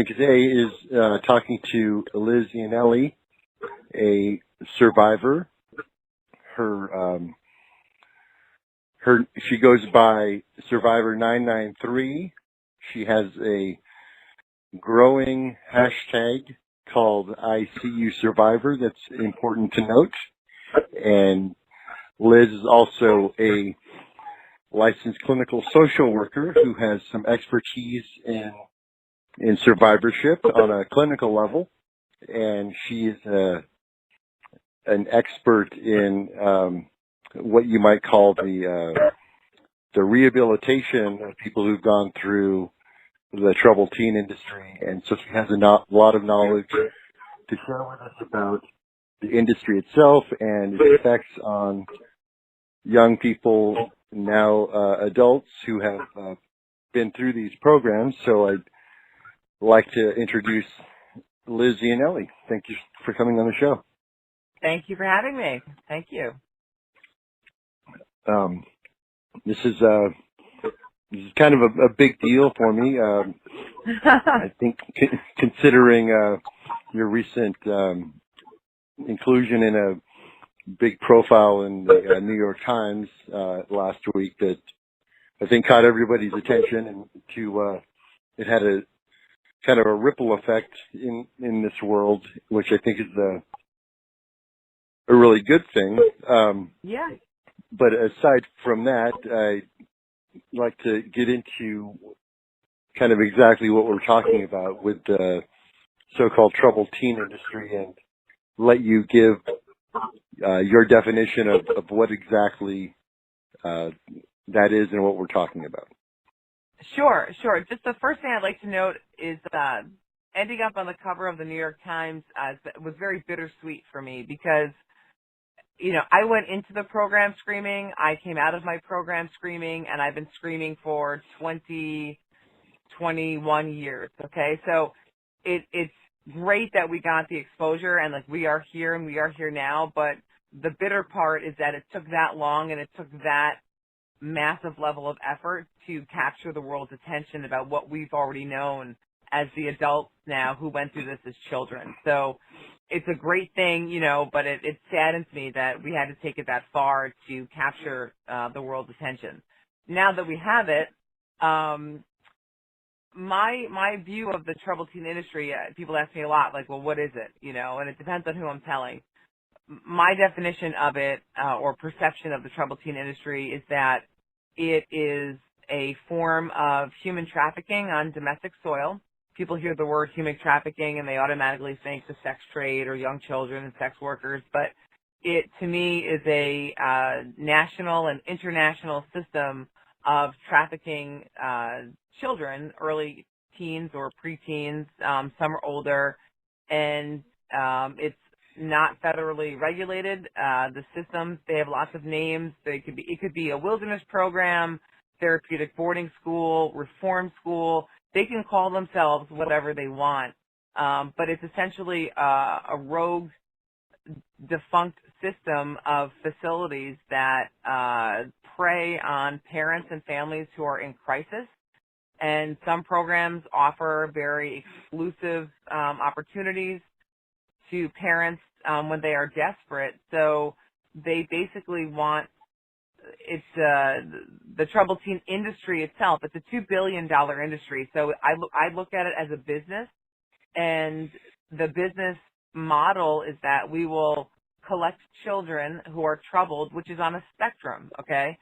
Today is talking to Liz Ianelli, a survivor. She goes by Survivor 993. She has a growing hashtag called ICUSurvivor that's important to note. And Liz is also a licensed clinical social worker who has some expertise in survivorship on a clinical level, and she is an expert in what you might call the rehabilitation of people who've gone through the troubled teen industry, and so she has a lot of knowledge to share with us about the industry itself and its effects on young people, now adults who have been through these programs. So I'd like to introduce Liz Ianelli. Thank you for coming on the show. Thank you for having me. Thank you. This is kind of a big deal for me. I think considering your recent inclusion in a big profile in the New York Times last week, that I think caught everybody's attention, and it had a kind of a ripple effect in this world, which I think is a really good thing. Yeah. But aside from that, I'd like to get into kind of exactly what we're talking about with the so-called troubled teen industry, and let you give your definition of what exactly that is and what we're talking about. Sure. Just the first thing I'd like to note is ending up on the cover of the New York Times was very bittersweet for me because, I went into the program screaming. I came out of my program screaming, and I've been screaming for 21 years, okay? So it's great that we got the exposure and, we are here and we are here now, but the bitter part is that it took that long and it took that massive level of effort to capture the world's attention about what we've already known as the adults now who went through this as children. So it's a great thing, but it saddens me that we had to take it that far to capture the world's attention. Now that we have it, my view of the troubled teen industry, people ask me a lot, well, what is it? And it depends on who I'm telling. My definition of it, or perception of the troubled teen industry, is that it is a form of human trafficking on domestic soil. People hear the word human trafficking and they automatically think the sex trade or young children and sex workers, but it, to me, is a national and international system of trafficking children, early teens or preteens, some are older, and it's not federally regulated. The systems, they have lots of names. It could be a wilderness program, therapeutic boarding school, reform school. They can call themselves whatever they want, but it's essentially a rogue, defunct system of facilities that prey on parents and families who are in crisis. And some programs offer very exclusive opportunities to parents when they are desperate. So they basically want, it's the troubled teen industry itself. It's a $2 billion industry. So I look at it as a business, and the business model is that we will collect children who are troubled, which is on a spectrum, okay?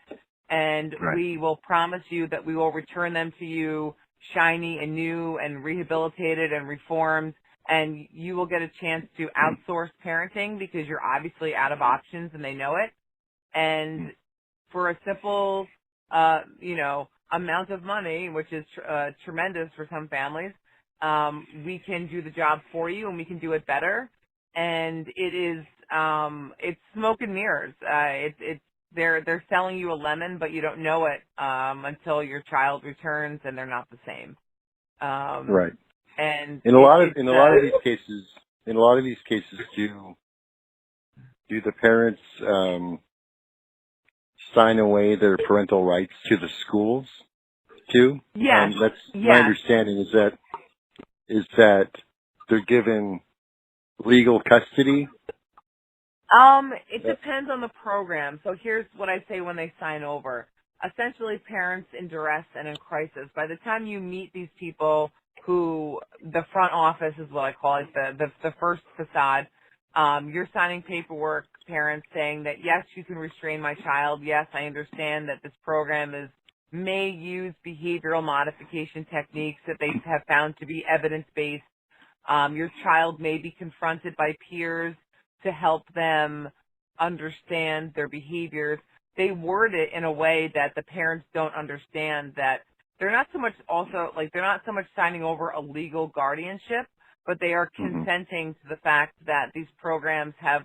And right. We will promise you that we will return them to you shiny and new and rehabilitated and reformed, and you will get a chance to outsource parenting because you're obviously out of options and they know it. And for a simple, amount of money, which is tremendous for some families, we can do the job for you and we can do it better. And it is, it's smoke and mirrors. They're selling you a lemon, but you don't know it until your child returns and they're not the same. Right. And in a lot of these cases, do the parents sign away their parental rights to the schools too? Yes. That's my understanding, is that is that they're given legal custody? It depends on the program. So here's what I say when they sign over. Essentially, parents in duress and in crisis. By the time you meet these people who, the front office is what I call it, the first facade, you're signing paperwork, parents saying that, yes, you can restrain my child. Yes, I understand that this program may use behavioral modification techniques that they have found to be evidence-based. Your child may be confronted by peers to help them understand their behaviors. They word it in a way that the parents don't understand, that they're not so much signing over a legal guardianship, but they are consenting to the fact that these programs have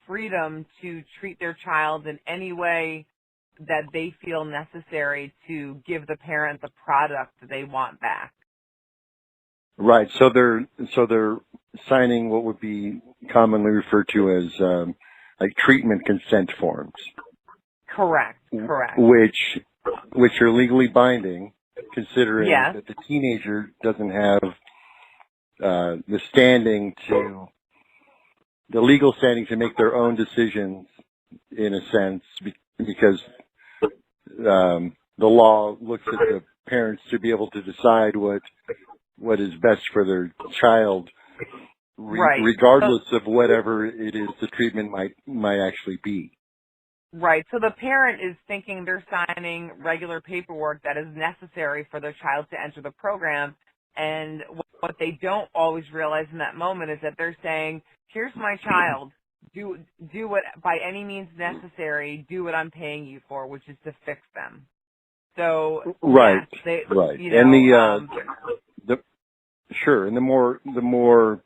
freedom to treat their child in any way that they feel necessary to give the parent the product that they want back. Right. So they're signing what would be commonly referred to as like treatment consent forms. Correct. Which are legally binding, considering yes. that the teenager doesn't have the legal standing to make their own decisions, in a sense, because the law looks at the parents to be able to decide what is best for their child, regardless of whatever it is the treatment might actually be. Right. So the parent is thinking they're signing regular paperwork that is necessary for their child to enter the program, and what they don't always realize in that moment is that they're saying, here's my child, do what by any means necessary, do what I'm paying you for, which is to fix them. So right, yes, right, you know, and and the more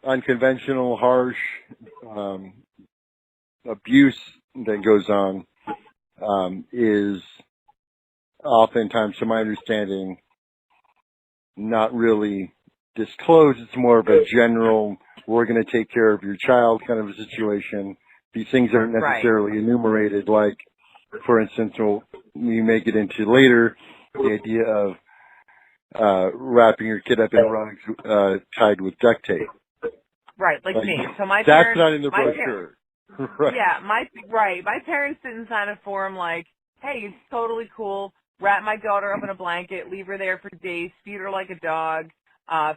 unconventional, harsh abuse that goes on is oftentimes, to my understanding, not really disclosed. It's more of a general, we're going to take care of your child kind of a situation. These things aren't necessarily enumerated, like, for instance, you may get into later, the idea of wrapping your kid up in rugs tied with duct tape. Right, like me. So my that's parents, not in the brochure. Right. Yeah, my parents didn't sign a form like, hey, it's totally cool, wrap my daughter up in a blanket, leave her there for days, feed her like a dog,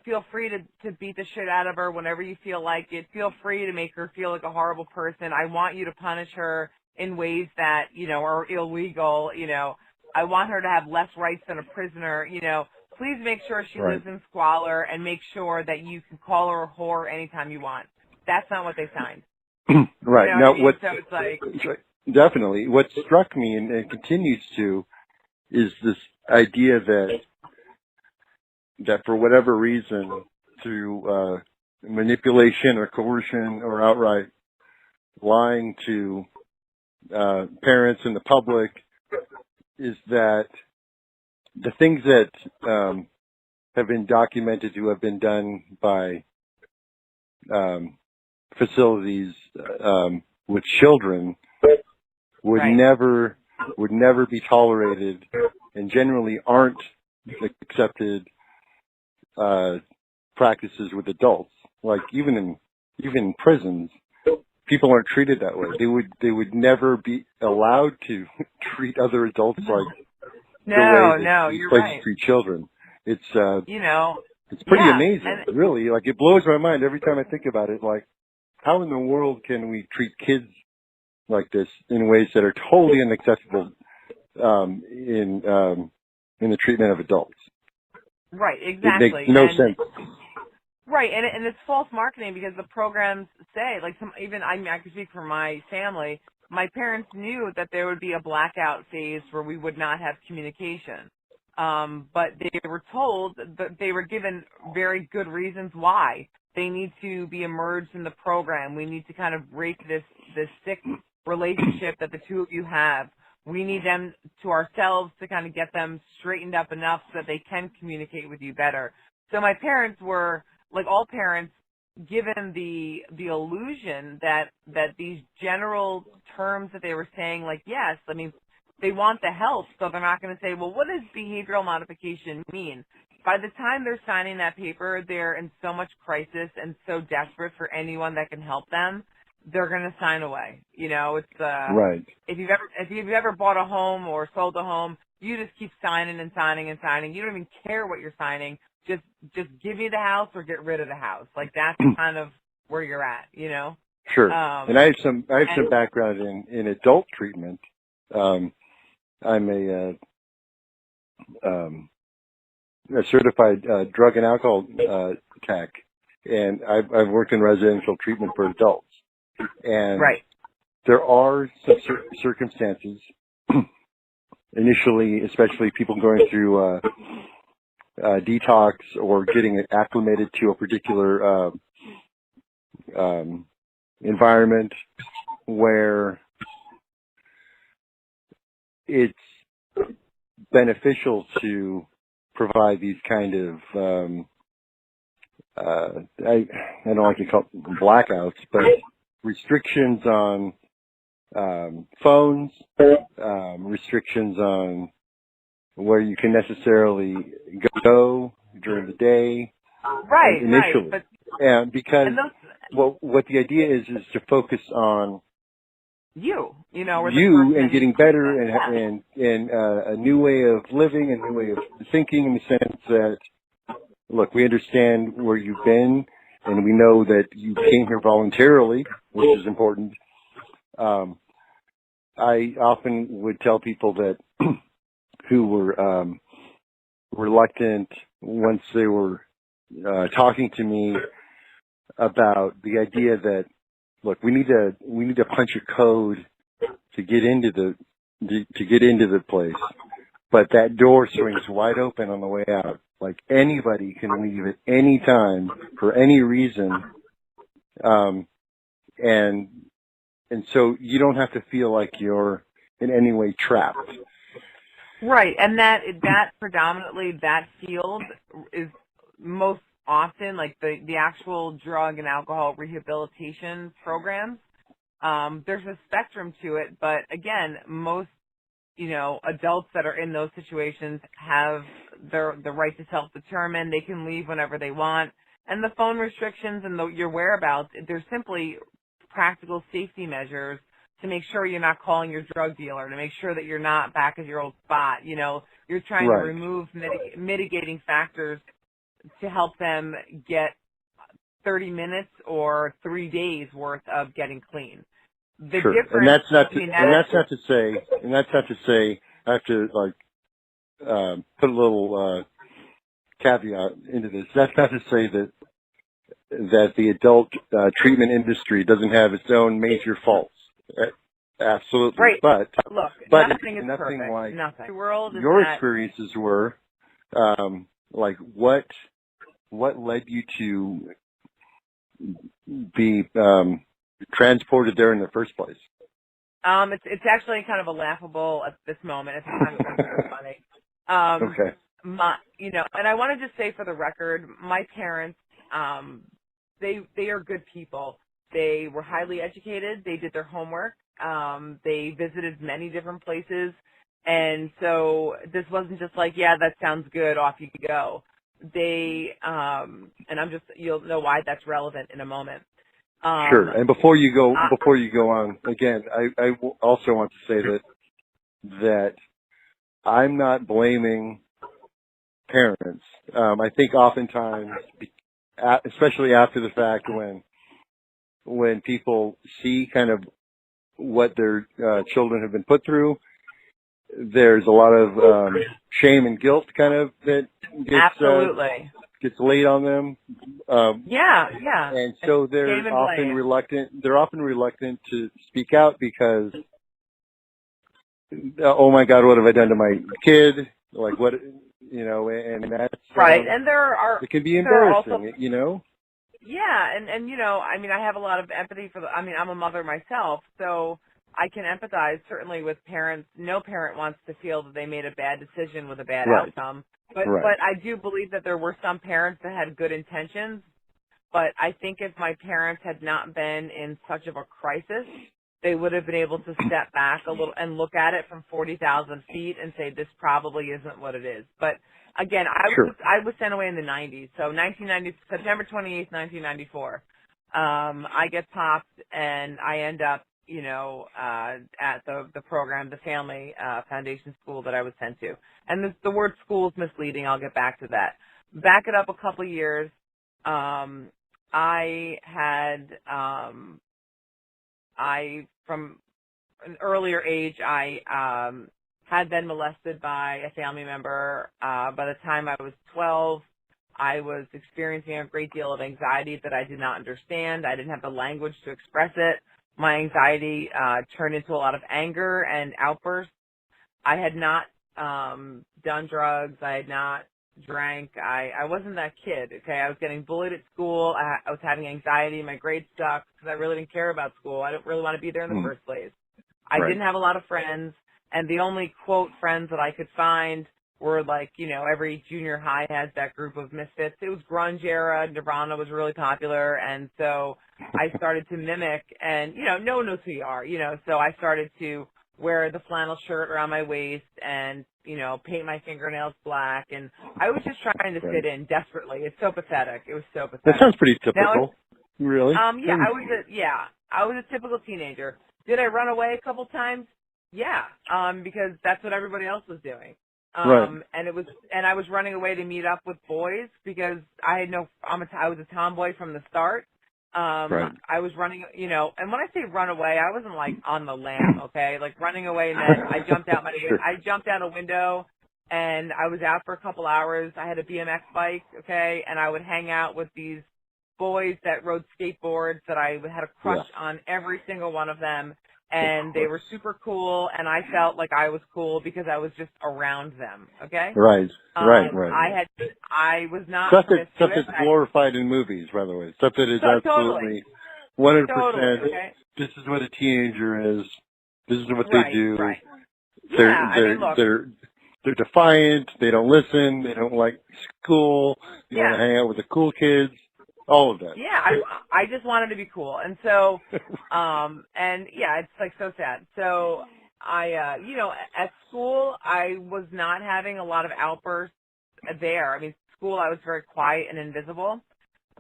feel free to beat the shit out of her whenever you feel like it, feel free to make her feel like a horrible person, I want you to punish her in ways that, you know, are illegal, you know, I want her to have less rights than a prisoner, you know, please make sure she lives in squalor and make sure that you can call her a whore anytime you want. That's not what they signed. Right. You know now, so it's like, definitely, what struck me and continues to is this idea that for whatever reason, through manipulation or coercion or outright lying to parents and the public, is that the things that have been documented to have been done by facilities with children would never be tolerated, and generally aren't accepted practices with adults. Like even in prisons, people aren't treated that way. They would never be allowed to treat other adults like the way that these places treat children. It's it's pretty amazing, really. Like, it blows my mind every time I think about it. Like, how in the world can we treat kids like this in ways that are totally inaccessible in the treatment of adults? Right, exactly. It makes no sense. Right, and it's false marketing, because the programs say, like, I can speak for my family, my parents knew that there would be a blackout phase where we would not have communication. But they were told that they were given very good reasons why. They need to be immersed in the program. We need to kind of break this sick relationship that the two of you have. We need them to ourselves to kind of get them straightened up enough so that they can communicate with you better. So my parents were, like all parents, given the illusion that these general terms that they were saying, like, yes, I mean, they want the help, so they're not going to say, well, what does behavioral modification mean? By the time they're signing that paper, they're in so much crisis and so desperate for anyone that can help them, they're going to sign away. You know, it's right. If you've ever bought a home or sold a home, you just keep signing and signing and signing. You don't even care what you're signing. Just give me the house or get rid of the house. Like, that's kind of where you're at, you know? Sure. And I have some background in adult treatment. I'm a certified drug and alcohol tech, and I've worked in residential treatment for adults. And right. there are some circumstances, initially, especially people going through detox or getting acclimated to a particular environment, where it's beneficial to provide these kind of I don't like to call them blackouts, but restrictions on phones, restrictions on where you can necessarily go during the day. Right, initially. right. And because what the idea is to focus on you and getting better and a new way of living, a new way of thinking, in the sense that, look, we understand where you've been, and we know that you came here voluntarily, which is important. I often would tell people that who were reluctant once they were talking to me about the idea that, look, we need to punch a code to get into the place, but that door swings wide open on the way out. Like, anybody can leave at any time for any reason, and so you don't have to feel like you're in any way trapped. Right, and that predominantly, that field is most often, like the actual drug and alcohol rehabilitation programs. There's a spectrum to it, but again, most, adults that are in those situations have the right to self-determine. They can leave whenever they want. And the phone restrictions and your whereabouts, they're simply practical safety measures to make sure you're not calling your drug dealer, to make sure that you're not back at your old spot. You're trying to remove mitigating factors to help them get 30 minutes or 3 days worth of getting clean. The sure. difference, and that's not to say, I have to put a little caveat into this. That's not to say that the adult treatment industry doesn't have its own major faults. Absolutely. Right. But nothing is nothing perfect. like nothing. The world is your experiences were. Like, what led you to be transported there in the first place? It's actually kind of a laughable at this moment. It's kind of funny. Okay. And I want to just say for the record, my parents, they are good people. They were highly educated. They did their homework. They visited many different places. And so this wasn't just like, yeah, that sounds good, off you go. They, and you'll know why that's relevant in a moment. Sure. And before you go on, again, I also want to say that I'm not blaming parents. I think oftentimes, especially after the fact, when people see kind of what their children have been put through, there's a lot of shame and guilt kind of that gets laid on them. Yeah. And so they're often reluctant to speak out because, oh my God, what have I done to my kid? Like, what, and that's right. And it can be embarrassing, Yeah, and I have a lot of empathy I'm a mother myself, so I can empathize certainly with parents. No parent wants to feel that they made a bad decision with a bad outcome. But I do believe that there were some parents that had good intentions. But I think if my parents had not been in such of a crisis, they would have been able to step back a little and look at it from 40,000 feet and say, this probably isn't what it is. But again, I was sent away in the 90s. So September 28th, 1994, I get popped and I end up, at the program, the family foundation school that I was sent to. And the word school is misleading. I'll get back to that. Back it up a couple years. From an earlier age, I had been molested by a family member. By the time I was 12, I was experiencing a great deal of anxiety that I did not understand. I didn't have the language to express it. My anxiety turned into a lot of anger and outbursts. I had not done drugs. I had not drank. I wasn't that kid, okay? I was getting bullied at school. I was having anxiety. My grades sucked because I really didn't care about school. I didn't really want to be there in the first place. I didn't have a lot of friends, and the only, quote, friends that I could find were like, every junior high has that group of misfits. It was grunge era. Nirvana was really popular, and so I started to mimic, and, no one knows who you are, so I started to wear the flannel shirt around my waist and, paint my fingernails black, and I was just trying to fit in desperately. It's so pathetic. It was so pathetic. That sounds pretty typical. Really? Yeah, I was a typical teenager. Did I run away a couple times? Yeah, because that's what everybody else was doing. And I was running away to meet up with boys because I was a tomboy from the start. I was running, and when I say run away, I wasn't like on the lam, okay? Like running away meant I jumped out a window and I was out for a couple hours. I had a BMX bike, okay? And I would hang out with these boys that rode skateboards that I had a crush on every single one of them. And they were super cool, and I felt like I was cool because I was just around them. Okay. Right. I was not stuff that's glorified in movies, by the way. Stuff that is absolutely 100%. Okay. This is what a teenager is. This is what they do. Right. They're defiant. They don't listen. They don't like school. They want to hang out with the cool kids. All of that. Yeah, I just wanted to be cool. And so, it's like so sad. So I, at school, I was not having a lot of outbursts there. I mean, school, I was very quiet and invisible.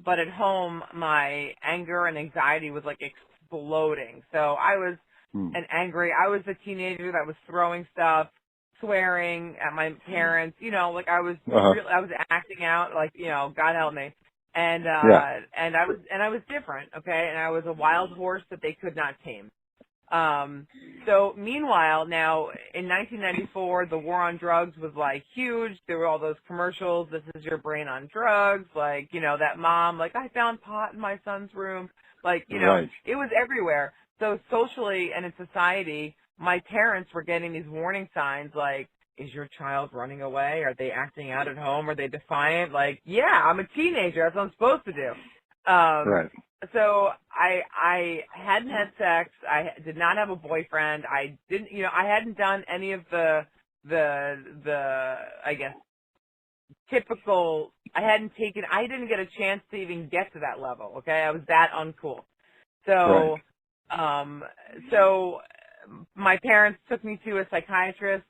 But at home, my anger and anxiety was like exploding. So I was I was a teenager that was throwing stuff, swearing at my parents, I was I was acting out like, God help me. And and I was different, okay? And I was a wild horse that they could not tame. So meanwhile, now in 1994, the war on drugs was like huge. There were all those commercials. This is your brain on drugs. Like, that mom, like, I found pot in my son's room. Like, it was everywhere. So socially and in society, my parents were getting these warning signs like, is your child running away? Are they acting out at home? Are they defiant? Like, yeah, I'm a teenager. That's what I'm supposed to do. So I hadn't had sex. I did not have a boyfriend. I didn't, I hadn't done any of the I guess typical. I didn't get a chance to even get to that level. Okay, I was that uncool. So, so my parents took me to a psychiatrist.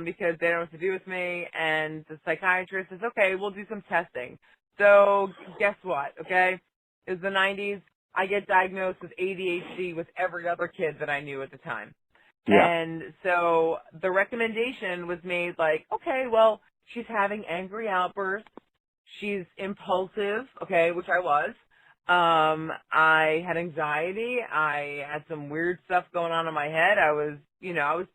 Because they don't know what to do with me, and the psychiatrist says, okay, we'll do some testing. So guess what, okay? It was the 90s. I get diagnosed with ADHD with every other kid that I knew at the time. Yeah. And so the recommendation was made like, okay, well, she's having angry outbursts. She's impulsive, okay, which I was. I had anxiety. I had some weird stuff going on in my head. I was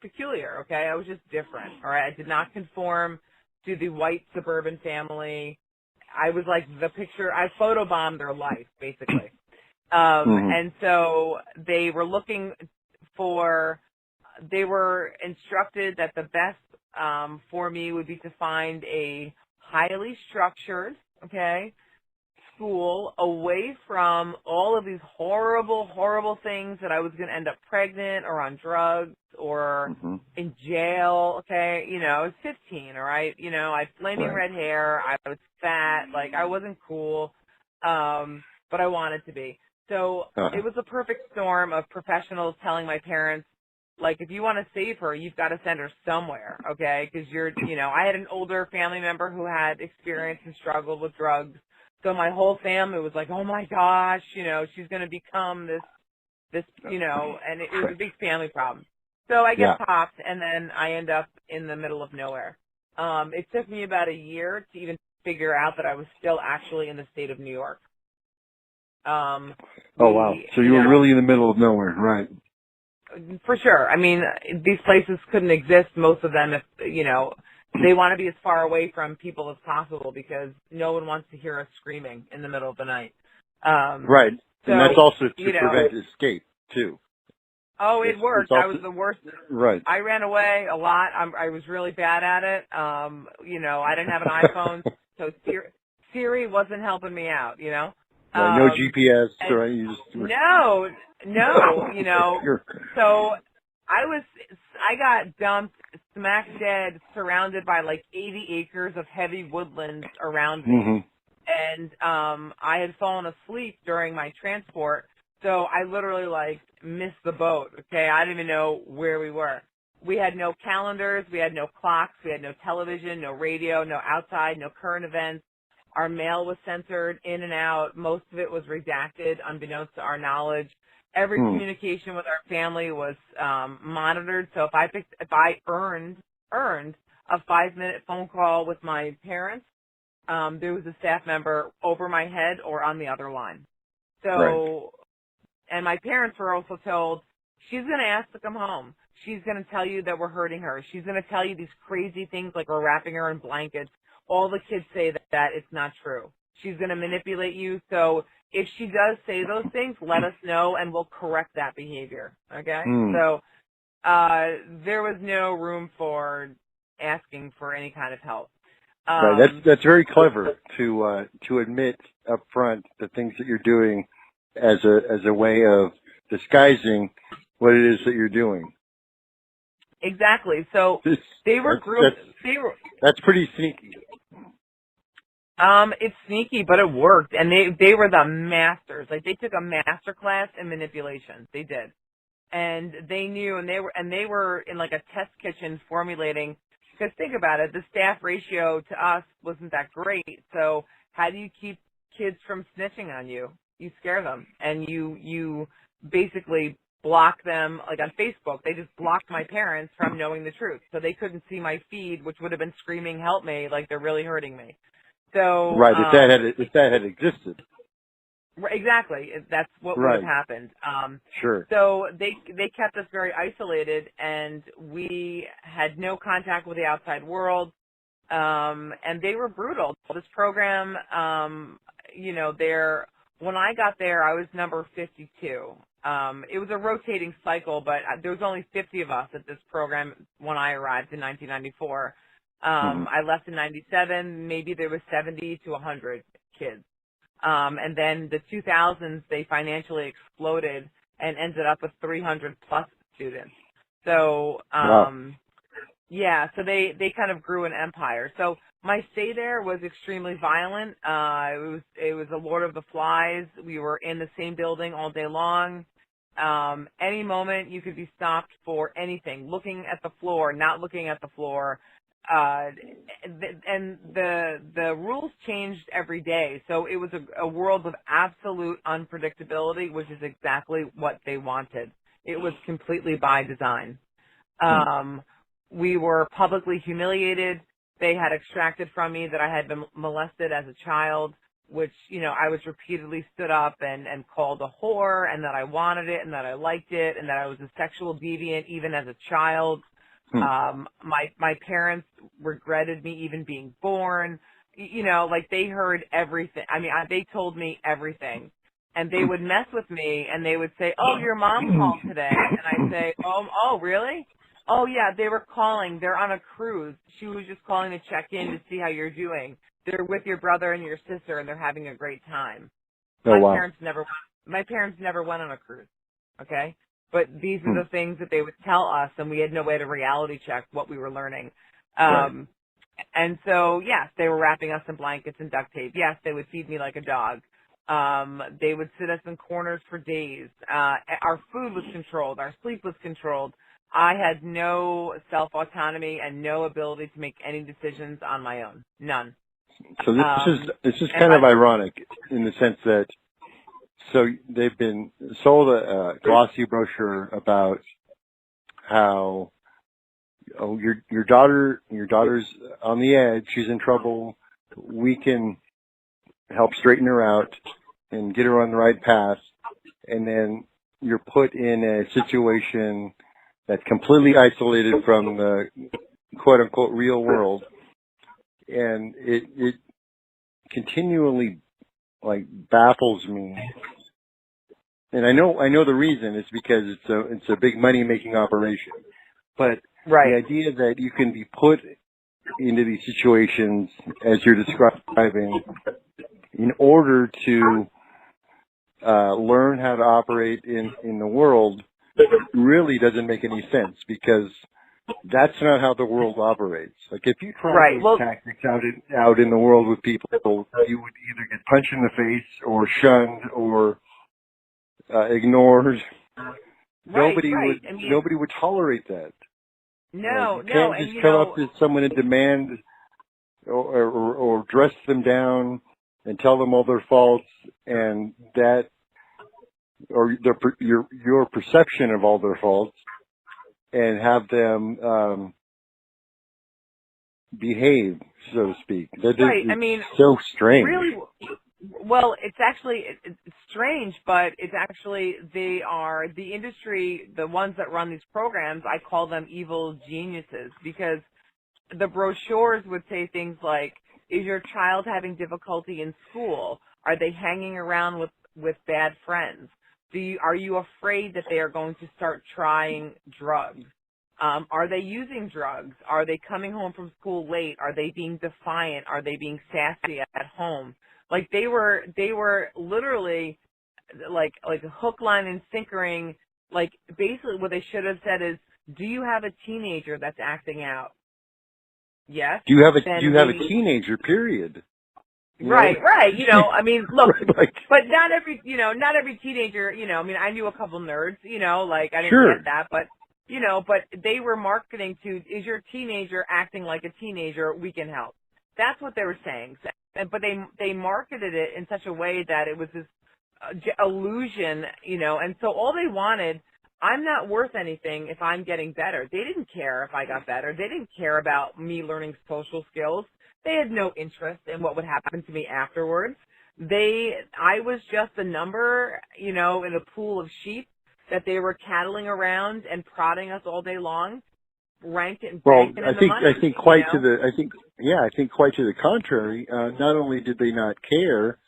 peculiar, okay? I was just different, all right? I did not conform to the white suburban family. I was like the picture. I photobombed their life, basically. And so they were instructed that the best for me would be to find a highly structured, okay, school away from all of these horrible, horrible things that I was going to end up pregnant or on drugs or in jail, okay? I was 15, all right? I had flaming red hair. I was fat. Like, I wasn't cool, but I wanted to be. So it was a perfect storm of professionals telling my parents, like, if you want to save her, you've got to send her somewhere, okay? Because I had an older family member who had experience and struggled with drugs. So my whole family was like, oh my gosh, she's going to become this, and it was a big family problem. So I get popped, and then I end up in the middle of nowhere. It took me about a year to even figure out that I was still actually in the state of New York. Oh, wow. So you were really in the middle of nowhere, right? For sure. I mean, these places couldn't exist, most of them, if, they want to be as far away from people as possible because no one wants to hear us screaming in the middle of the night. Right. So, and that's also to prevent escape, too. Oh, it worked. I was the worst. Right. I ran away a lot. I was really bad at it. I didn't have an iPhone, so Siri wasn't helping me out, Right, no GPS, right? You just No, Sure. So I got dumped smack dead, surrounded by like 80 acres of heavy woodlands around me. Mm-hmm. And I had fallen asleep during my transport, so I literally missed the boat, okay? I didn't even know where we were. We had no calendars, we had no clocks, we had no television, no radio, no outside, no current events. Our mail was censored in and out. Most of it was redacted, unbeknownst to our knowledge. Every communication with our family was monitored. So if I earned a 5-minute phone call with my parents, there was a staff member over my head or on the other line. So, and my parents were also told, she's going to ask to come home. She's going to tell you that we're hurting her. She's going to tell you these crazy things like we're wrapping her in blankets. All the kids say that it's not true. She's going to manipulate you. So if she does say those things, let us know and we'll correct that behavior. Okay? So there was no room for asking for any kind of help. Right. That's very clever to admit up front the things that you're doing as a way of disguising what it is that you're doing. Exactly. So they were groups. That's pretty sneaky. It's sneaky, but it worked, and they were the masters. Like, they took a master class in manipulation. They did, and they knew, and they were in like a test kitchen formulating. Because think about it, the staff ratio to us wasn't that great. So how do you keep kids from snitching on you? You scare them, and you basically block them. Like on Facebook, they just blocked my parents from knowing the truth, so they couldn't see my feed, which would have been screaming, "Help me!" Like they're really hurting me. So right, if that had existed, exactly, that's what would have happened. Sure. So they kept us very isolated, and we had no contact with the outside world, and they were brutal. This program, when I got there, I was number 52. It was a rotating cycle, but there was only 50 of us at this program when I arrived in 1994. I left in 97. Maybe there was 70 to 100 kids. And then the 2000s, they financially exploded and ended up with 300 plus students. So, so they kind of grew an empire. So my stay there was extremely violent. It was a Lord of the Flies. We were in the same building all day long. Any moment you could be stopped for anything, looking at the floor, not looking at the floor. And the rules changed every day. So it was a world of absolute unpredictability, which is exactly what they wanted. It was completely by design. We were publicly humiliated. They had extracted from me that I had been molested as a child, which, I was repeatedly stood up and called a whore, and that I wanted it and that I liked it and that I was a sexual deviant even as a child. My parents regretted me even being born. They heard everything. I mean, they told me everything. And they would mess with me and they would say, "Oh, your mom called today." And I'd say, "Oh, really? Oh, yeah, they were calling. They're on a cruise. She was just calling to check in to see how you're doing. They're with your brother and your sister and they're having a great time." My parents never went on a cruise. Okay? But these are the things that they would tell us, and we had no way to reality check what we were learning. And so, yes, they were wrapping us in blankets and duct tape. Yes, they would feed me like a dog. They would sit us in corners for days. Our food was controlled. Our sleep was controlled. I had no self-autonomy and no ability to make any decisions on my own. None. So this is kind of ironic in the sense that they've been sold a glossy brochure about how your daughter's on the edge, she's in trouble, we can help straighten her out and get her on the right path, and then you're put in a situation that's completely isolated from the quote unquote real world, and it continually baffles me. And I know the reason is because it's a big money making operation. But right. The idea that you can be put into these situations as you're describing in order to learn how to operate in the world really doesn't make any sense, because that's not how the world operates. Like, if you try these tactics out in the world with people, you would either get punched in the face or shunned or ignored. Nobody would tolerate that. No, you can't just come up to someone and demand or dress them down and tell them all their faults, and that, or your perception of all their faults, and have them behave, so to speak. It's so strange. Really, well, it's actually it's strange, but it's actually they are the industry, the ones that run these programs. I call them evil geniuses, because the brochures would say things like, "Is your child having difficulty in school? Are they hanging around with bad friends? Are you afraid that they are going to start trying drugs? Are they using drugs? Are they coming home from school late? Are they being defiant? Are they being sassy at home?" Like, they were literally like a hook, line, and sinkering. Like, basically what they should have said is, "Do you have a teenager that's acting out?" Yes. Do you have a teenager? Period. Right. I mean, look, but not every teenager, I mean, I knew a couple nerds, I didn't get that, but they were marketing to, "Is your teenager acting like a teenager? We can help." That's what they were saying. But they marketed it in such a way that it was this illusion, and so all they wanted, I'm not worth anything if I'm getting better. They didn't care if I got better. They didn't care about me learning social skills. They had no interest in what would happen to me afterwards. I was just a number, in a pool of sheep that they were cattling around and prodding us all day long, banking in the money. I think quite to the contrary. Not only did they not care,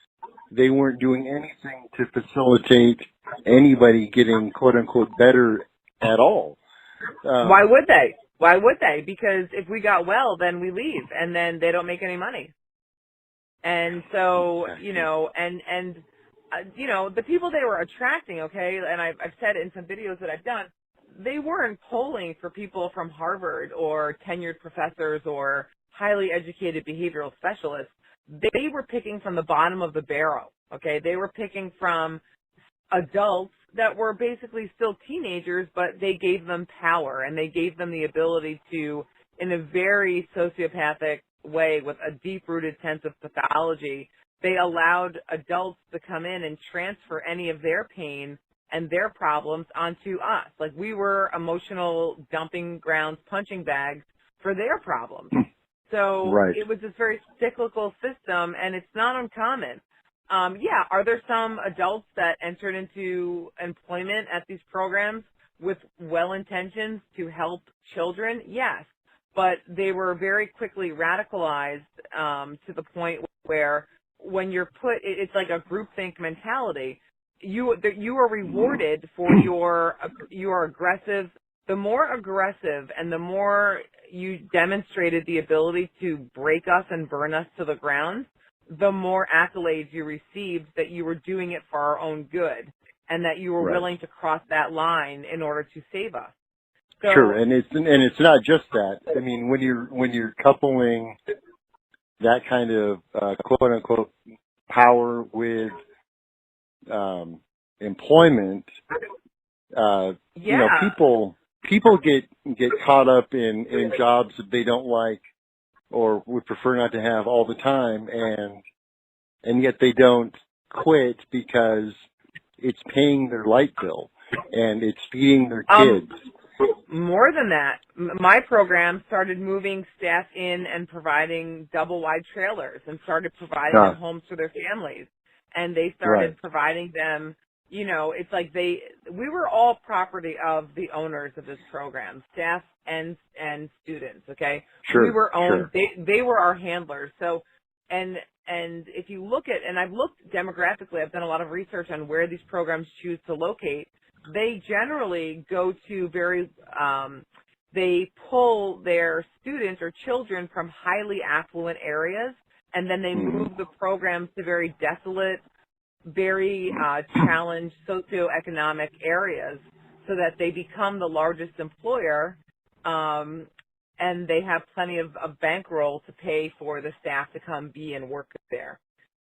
they weren't doing anything to facilitate anybody getting quote unquote better at all. Why would they? Why would they? Because if we got well, then we leave, and then they don't make any money. And so, the people they were attracting, okay, and I've said it in some videos that I've done, they weren't polling for people from Harvard or tenured professors or highly educated behavioral specialists. They were picking from the bottom of the barrel, okay? They were picking from adults that were basically still teenagers, but they gave them power, and they gave them the ability to, in a very sociopathic way with a deep-rooted sense of pathology, they allowed adults to come in and transfer any of their pain and their problems onto us. Like, we were emotional dumping grounds, punching bags for their problems. So It was this very cyclical system, and it's not uncommon. Are there some adults that entered into employment at these programs with well-intentions to help children? Yes. But they were very quickly radicalized to the point where when you're it's like a groupthink mentality. You are rewarded for your aggressive. The more aggressive and the more you demonstrated the ability to break us and burn us to the ground, the more accolades you received that you were doing it for our own good and that you were willing to cross that line in order to save us. So, sure, and it's not just that. I mean, when you're coupling that kind of quote unquote power with employment, you know, people get caught up in jobs that they don't like or would prefer not to have all the time, and yet they don't quit because it's paying their light bill and it's feeding their kids. More than that, my program started moving staff in and providing double-wide trailers and started providing them homes for their families. And they started providing them, you know, it's like we were all property of the owners of this program, staff and students, okay? Sure. We were owned, they were our handlers. So, and if you look at, and I've looked demographically, I've done a lot of research on where these programs choose to locate. They generally go to they pull their students or children from highly affluent areas, and then they move the programs to very desolate, very challenged socioeconomic areas so that they become the largest employer, and they have plenty of bankroll to pay for the staff to come be and work there.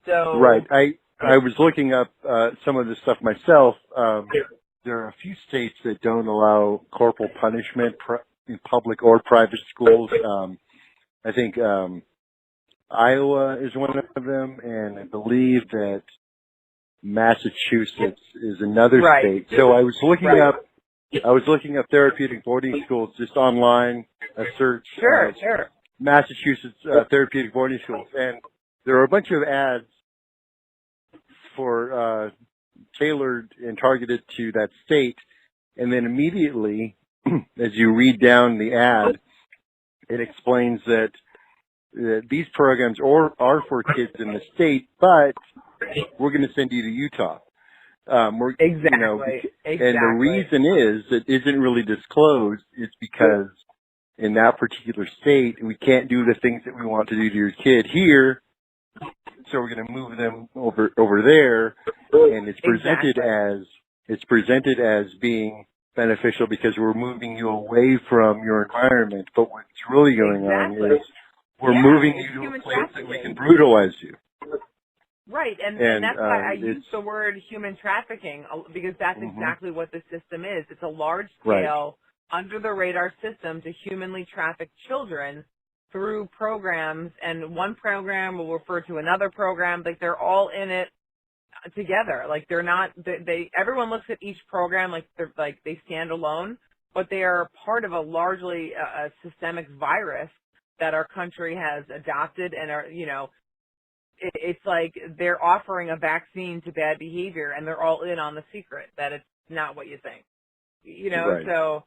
So right. I was looking up some of this stuff myself. There are a few states that don't allow corporal punishment in public or private schools. I think Iowa is one of them, and I believe that Massachusetts is another state. So I was looking up therapeutic boarding schools just online, a search. Sure. Massachusetts therapeutic boarding schools, and there are a bunch of ads for tailored and targeted to that state, and then immediately, as you read down the ad, it explains that these programs are for kids in the state, but we're going to send you to Utah. Exactly. You know, and the reason is that isn't really disclosed. It's because in that particular state, we can't do the things that we want to do to your kid here. So we're going to move them over there, and it's presented as being beneficial because we're moving you away from your environment. But what's really going on is we're moving you to a place that we can brutalize you. Right, and that's why I use the word human trafficking, because that's exactly what the system is. It's a large-scale, under-the-radar system to humanly traffic children through programs, and one program will refer to another program. Like, they're all in it together. Like, they're not, everyone looks at each program like they stand alone, but they are part of a largely a systemic virus that our country has adopted and are, you know, it's like they're offering a vaccine to bad behavior, and they're all in on the secret that it's not what you think. You know, so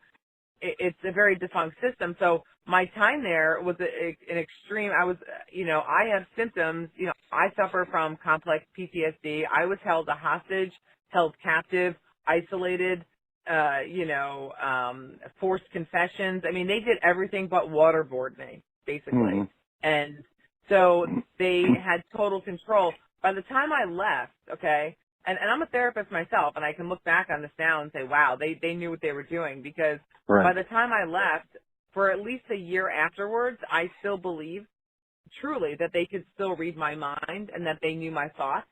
it's a very defunct system. So my time there was an extreme. I was, you know, I have symptoms. You know, I suffer from complex PTSD. I was held a hostage, held captive, isolated, forced confessions. I mean, they did everything but waterboard me, basically. And so they had total control. By the time I left, okay, and I'm a therapist myself, and I can look back on this now and say, wow, they knew what they were doing, because by the time I left, for at least a year afterwards, I still believed truly that they could still read my mind and that they knew my thoughts.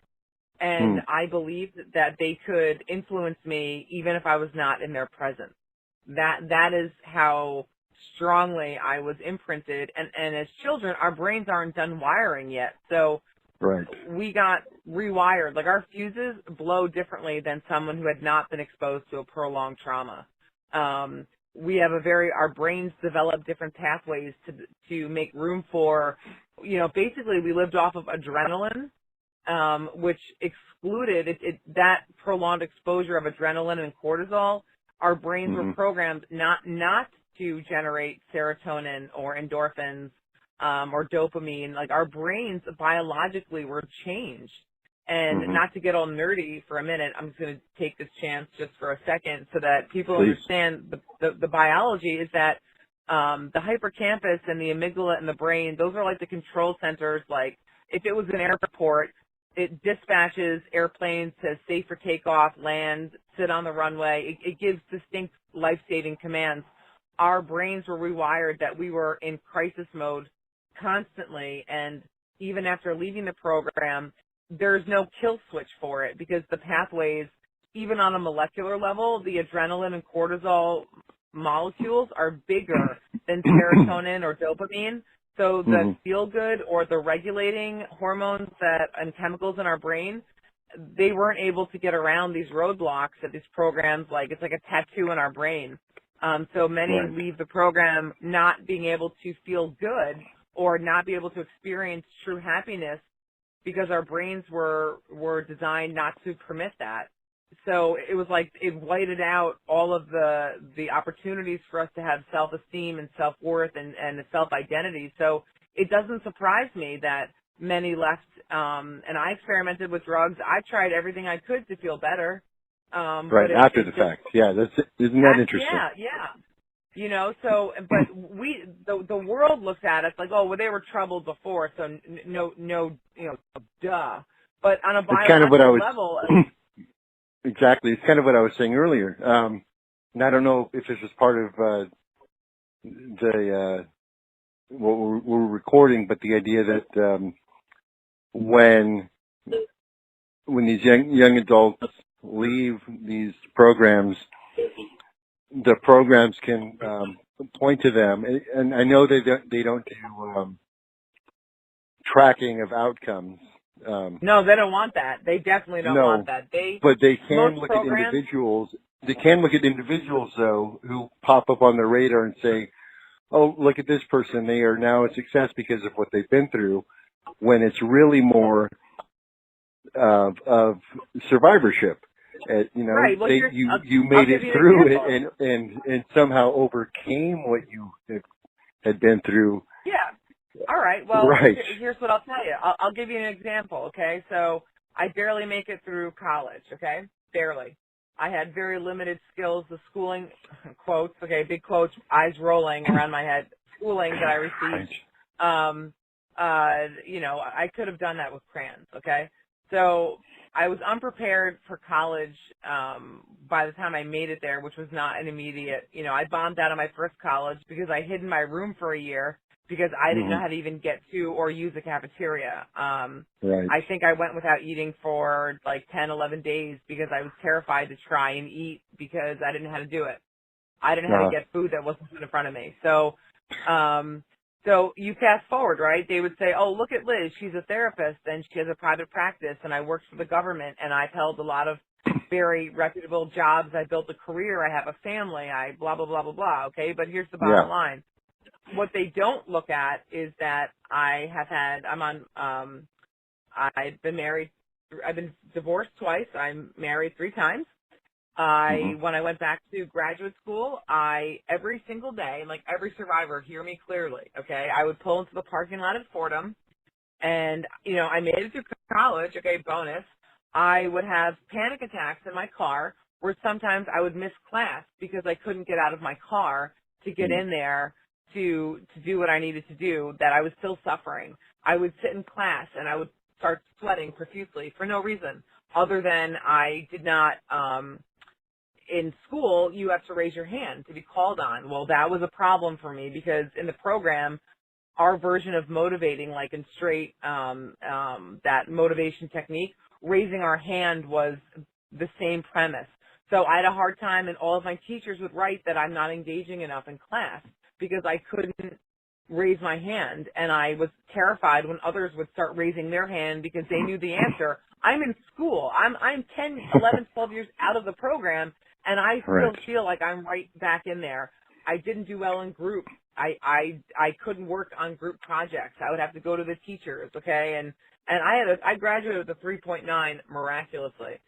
And I believed that they could influence me even if I was not in their presence. That is how strongly I was imprinted. And as children, our brains aren't done wiring yet. So we got rewired. Like, our fuses blow differently than someone who had not been exposed to a prolonged trauma. We have our brains develop different pathways to make room for, you know, basically we lived off of adrenaline, which excluded that prolonged exposure of adrenaline and cortisol. Our brains were programmed not to generate serotonin or endorphins, or dopamine. Like, our brains biologically were changed. And not to get all nerdy for a minute, I'm just going to take this chance just for a second so that people understand the biology is that the hippocampus and the amygdala in the brain, those are like the control centers. Like, if it was an airport, it dispatches airplanes to safe for takeoff, land, sit on the runway. It gives distinct life-saving commands. Our brains were rewired that we were in crisis mode constantly, and even after leaving the program, there's no kill switch for it because the pathways even on a molecular level, the adrenaline and cortisol molecules are bigger than serotonin or dopamine. So the feel-good or the regulating hormones and chemicals in our brain, they weren't able to get around these roadblocks that these programs, like it's like a tattoo in our brain. So many leave the program not being able to feel good or not be able to experience true happiness because our brains were designed not to permit that. So it was like it whited out all of the opportunities for us to have self-esteem and self-worth and self-identity. So it doesn't surprise me that many left, and I experimented with drugs. I tried everything I could to feel better. Right, after the fact. Yeah, isn't that interesting? Yeah. You know, so, but the world looks at us like, oh, well, they were troubled before, so no, you know, duh. But on a biological level. Exactly. It's kind of what I was saying earlier. And I don't know if this was part of what we're recording, but the idea that when these young adults leave these programs, the programs can point to them, and I know they don't do tracking of outcomes. No, they don't want that. They definitely don't want that. But they can look at individuals. They can look at individuals, though, who pop up on their radar and say, oh, look at this person. They are now a success because of what they've been through, when it's really more of survivorship. You know, right. Well, you made it through it and somehow overcame what you had been through. Yeah. All right. Well, here's what I'll tell you. I'll give you an example, okay? So I barely make it through college, okay? Barely. I had very limited skills. The schooling, quotes, okay, big quotes, eyes rolling around my head, schooling that I received. You know, I could have done that with crayons, okay? So I was unprepared for college by the time I made it there, which was not an immediate, you know, I bombed out of my first college because I hid in my room for a year because I didn't know how to even get to or use a cafeteria. I think I went without eating for like 10, 11 days because I was terrified to try and eat because I didn't know how to do it. I didn't know how to get food that wasn't put in front of me. So, so you fast forward, right? They would say, oh, look at Liz. She's a therapist and she has a private practice and I worked for the government and I've held a lot of very reputable jobs. I built a career. I have a family. I blah, blah, blah, blah, blah. Okay. But here's the bottom line. What they don't look at is that I've been married, I've been divorced twice. I'm married 3 times. When I went back to graduate school, every single day, like every survivor, hear me clearly, okay, I would pull into the parking lot at Fordham and, you know, I made it through college, okay, bonus. I would have panic attacks in my car where sometimes I would miss class because I couldn't get out of my car to get in there to do what I needed to do, that I was still suffering. I would sit in class and I would start sweating profusely for no reason other than I did not, in school, you have to raise your hand to be called on. Well, that was a problem for me because in the program, our version of motivating, like in straight, that motivation technique, raising our hand was the same premise. So I had a hard time and all of my teachers would write that I'm not engaging enough in class because I couldn't raise my hand, and I was terrified when others would start raising their hand because they knew the answer. I'm in school. I'm 10, 11, 12 years out of the program, and I still feel like I'm right back in there. I didn't do well in group. I couldn't work on group projects. I would have to go to the teachers, okay? And I graduated with a 3.9 miraculously.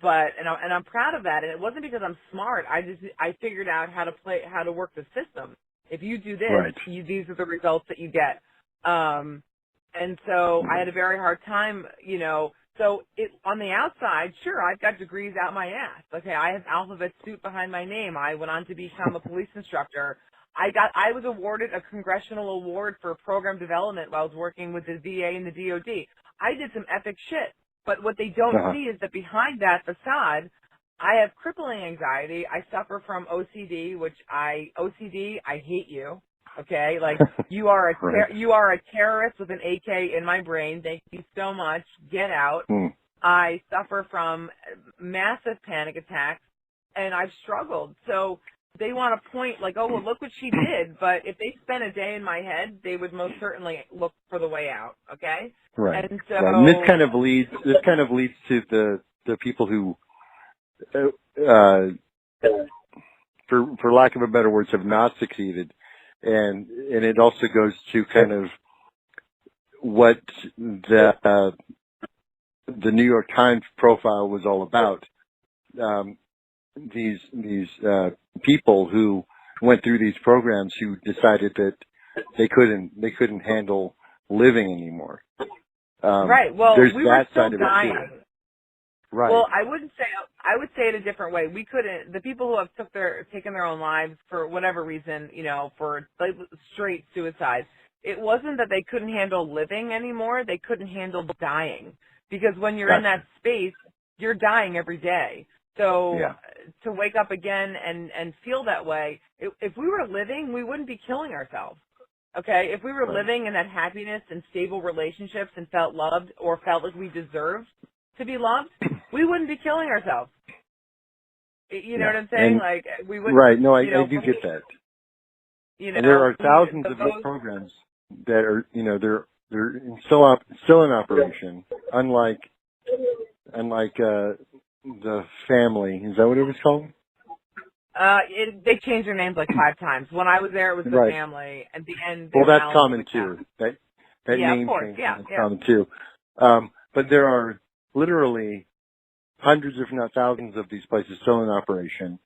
But I'm proud of that, and it wasn't because I'm smart. I figured out how to work the system. If you do this, these are the results that you get. And so I had a very hard time, you know. So on the outside, sure, I've got degrees out my ass. Okay, I have alphabet soup behind my name. I went on to become a police instructor. I was awarded a congressional award for program development while I was working with the VA and the DOD. I did some epic shit. But what they don't see is that behind that facade, I have crippling anxiety. I suffer from OCD, I hate you. Okay, like you are a terrorist with an AK in my brain. Thank you so much. Get out. I suffer from massive panic attacks, and I've struggled. So they want to point like, oh, well, look what she did. But if they spent a day in my head, they would most certainly look for the way out. Okay. Right. And so right. And this kind of leads to the people who, for lack of a better words, have not succeeded, and it also goes to kind of what the New York Times profile was all about. These people who went through these programs who decided that they couldn't handle living anymore. Right. Well, there's we that were still side of it dying. too. Right. Well, I would say it a different way. We couldn't. The people who have taken their own lives for whatever reason, for like straight suicide. It wasn't that they couldn't handle living anymore. They couldn't handle dying, because when you're in that space, you're dying every day. So to wake up again and feel that way, if we were living, we wouldn't be killing ourselves. Okay? If we were living in that happiness and stable relationships and felt loved or felt like we deserved to be loved, we wouldn't be killing ourselves. You know what I'm saying? And, like we would. Right. No, I do get that. And there are thousands of these programs that are, they're still in operation. Unlike the family. Is that what it was called? They changed their names like 5 times. When I was there, it was the family. At the end, well, that's common too. That name change is common too. But there are literally hundreds, if not thousands, of these places still in operation.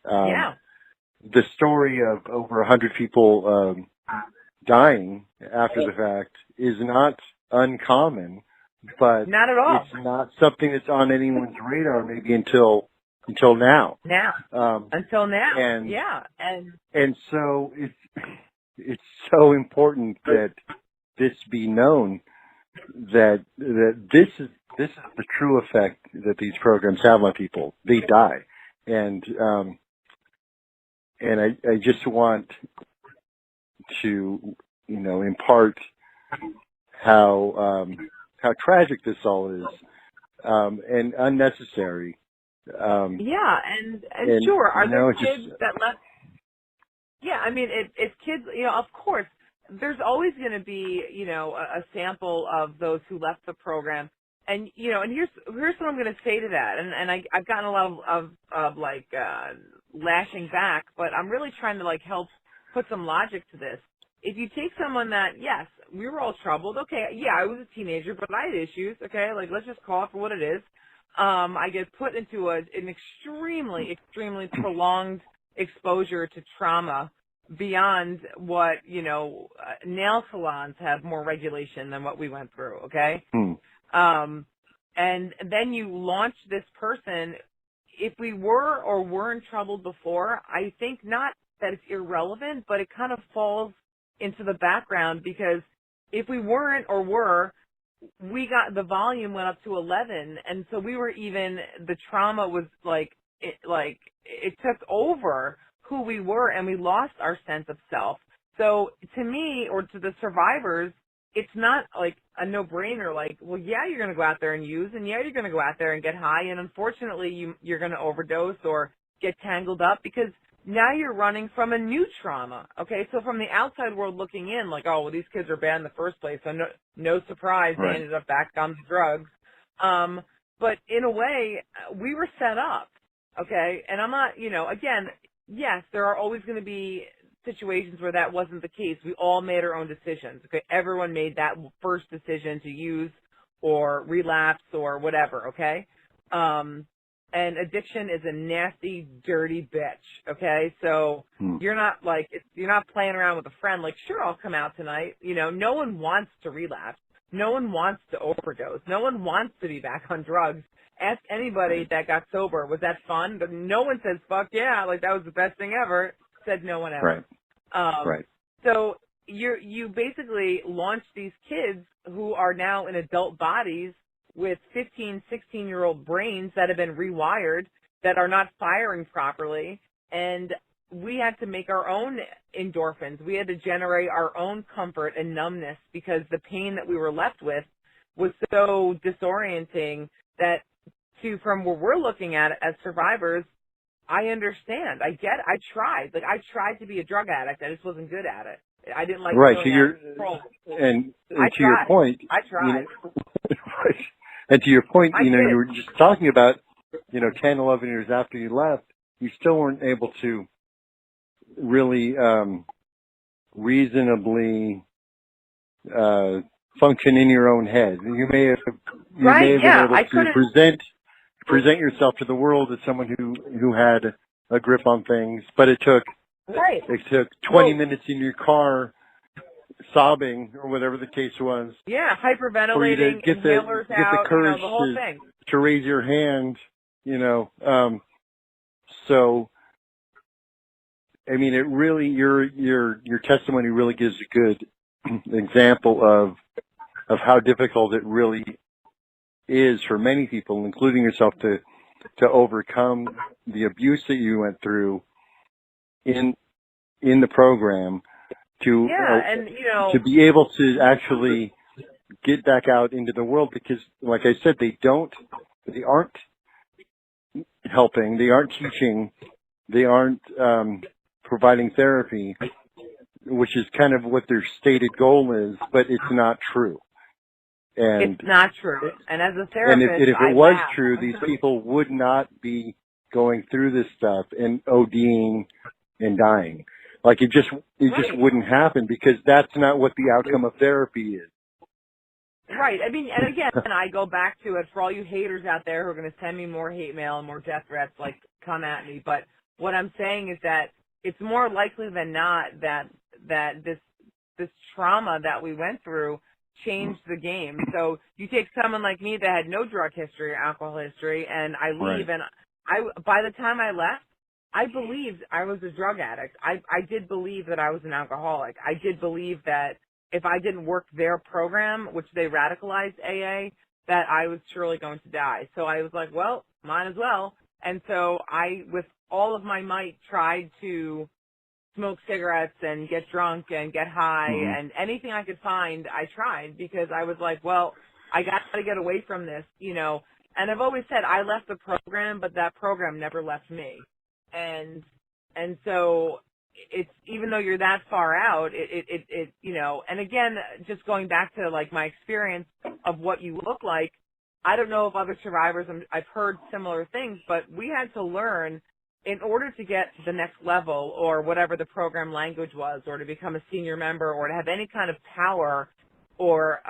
The story of over 100 people dying after the fact is not uncommon, but not at all. It's not something that's on anyone's radar maybe until now. Until now. And so it's so important that this be known that this is the true effect that these programs have on people. They die. And I just want to, impart how tragic this all is, and unnecessary. And sure, are there kids that left? Yeah, I mean, if kids, of course, there's always going to be, a sample of those who left the program. And, and here's what I'm going to say to that. And I've gotten a lot of lashing back, but I'm really trying to, help put some logic to this. If you take someone that, yes, we were all troubled. Okay, yeah, I was a teenager, but I had issues. Okay, let's just call it for what it is. I get put into an extremely, extremely prolonged exposure to trauma beyond what, nail salons have more regulation than what we went through, okay? And then you launch this person. If we were or weren't troubled before, I think not that it's irrelevant, but it kind of falls into the background, because if we weren't or were, the volume went up to 11, and so the trauma was it took over who we were, and we lost our sense of self. So to me, or to the survivors, it's not like a no-brainer, well, yeah, you're going to go out there and use, and yeah, you're going to go out there and get high, and unfortunately you're going to overdose or get tangled up, because now you're running from a new trauma, okay? So from the outside world looking in, oh, well, these kids are bad in the first place, so no surprise they ended up back on the drugs. But in a way, we were set up, okay? And I'm not, again, yes, there are always going to be situations where that wasn't the case. We all made our own decisions, okay? Everyone made that first decision to use or relapse or whatever, okay? And addiction is a nasty, dirty bitch, okay? So you're not playing around with a friend sure, I'll come out tonight. No one wants to relapse. No one wants to overdose. No one wants to be back on drugs. Ask anybody that got sober, was that fun? But no one says, fuck yeah, that was the best thing ever. Said no one ever. So you basically launch these kids who are now in adult bodies with 15, 16-year-old brains that have been rewired, that are not firing properly, and we had to make our own endorphins. We had to generate our own comfort and numbness, because the pain that we were left with was so disorienting that from where we're looking at it as survivors, I understand. I tried. Like, I tried to be a drug addict. I just wasn't good at it. I didn't like right. feeling out of control. And to your point, I tried. Right. And to your point, I you did. were just talking about, 10, 11 years after you left, you still weren't able to really reasonably function in your own head. You may have been able to present yourself to the world as someone who had a grip on things, but it took 20 minutes in your car sobbing or whatever the case was. Yeah, hyperventilating, inhalers out, the courage the whole thing. To raise your hand, so I mean, it really, your testimony really gives a good example of how difficult it really is for many people, including yourself, to overcome the abuse that you went through in the program, to be able to actually get back out into the world, because, like I said, they aren't helping, they aren't teaching, they aren't providing therapy, which is kind of what their stated goal is, but it's not true. And it's not true. And as a therapist, and if it was true, these people would not be going through this stuff and ODing and dying. Like, it just wouldn't happen, because that's not what the outcome of therapy is. Right. I mean, and again, I go back to it for all you haters out there who are going to send me more hate mail and more death threats, like, come at me. But what I'm saying is that it's more likely than not that this trauma that we went through changed the game. So you take someone like me that had no drug history or alcohol history, and I leave, and by the time I left, I believed I was a drug addict. I did believe that I was an alcoholic. I did believe that if I didn't work their program, which they radicalized AA, that I was surely going to die. So I was like, well, might as well. And so I, with all of my might, tried to smoke cigarettes and get drunk and get high, and anything I could find, I tried, because I was like, well, I got to get away from this, And I've always said I left the program, but that program never left me. And so it's, even though you're that far out, it and again, just going back to, like, my experience of what you look like, I don't know if other survivors, I've heard similar things, but we had to learn, in order to get to the next level, or whatever the program language was, or to become a senior member, or to have any kind of power, or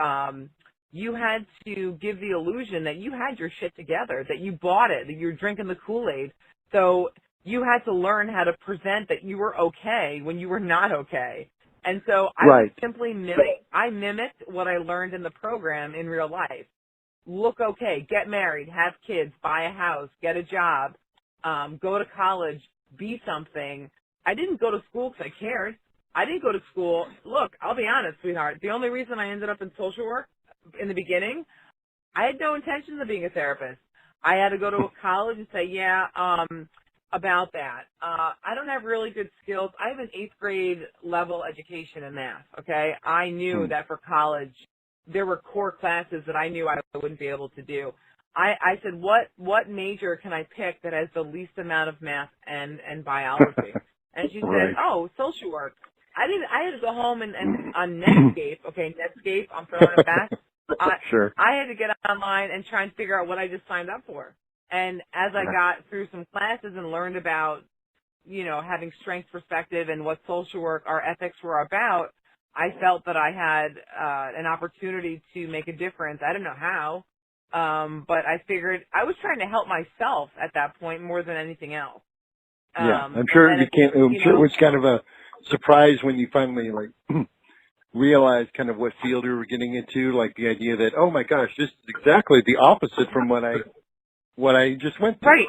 you had to give the illusion that you had your shit together, that you bought it, that you were drinking the Kool-Aid. So you had to learn how to present that you were okay when you were not okay. And so I would simply mimicked what I learned in the program in real life. Look okay, get married, have kids, buy a house, get a job, go to college, be something. I didn't go to school because I cared. I didn't go to school. Look, I'll be honest, sweetheart. The only reason I ended up in social work in the beginning, I had no intentions of being a therapist. I had to go to a college and say, about that. I don't have really good skills. I have an 8th grade level education in math, okay? I knew that for college, there were core classes that I knew I wouldn't be able to do. I said, what major can I pick that has the least amount of math and biology? And she said, social work. I had to go home and on Netscape, Netscape, I'm throwing it back. I had to get online and try and figure out what I just signed up for. And as I got through some classes and learned about, having strength perspective and what social work, our ethics were about, I felt that I had an opportunity to make a difference. I don't know how, but I figured I was trying to help myself at that point more than anything else. I'm sure it was kind of a surprise when you finally realized kind of what field you were getting into, like the idea that, oh my gosh, this is exactly the opposite from what I just went through. Right.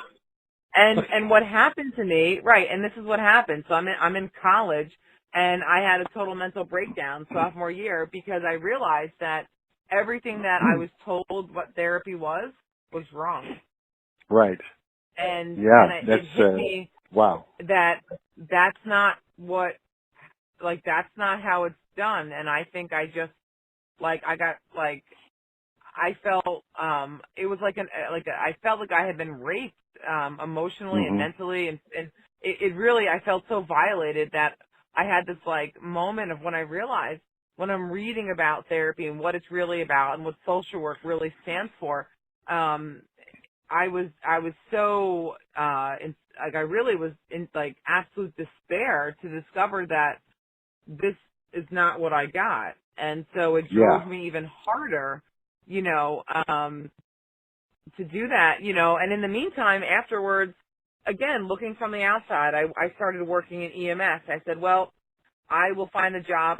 And what happened to me, and this is what happened. So I'm in college, and I had a total mental breakdown sophomore year, because I realized that everything that I was told what therapy was wrong. Right. And it hit me that that's not what, that's not how it's done. And I think I just, I felt it was I felt like I had been raped emotionally and mentally, and it really, I felt so violated that I had this like moment of when I realized, when I'm reading about therapy and what it's really about and what social work really stands for, I was so I really was in like absolute despair to discover that this is not what I got. And so it drove me even harder, to do that, and in the meantime, afterwards, again, looking from the outside, I started working in EMS. I said, well, I will find a job.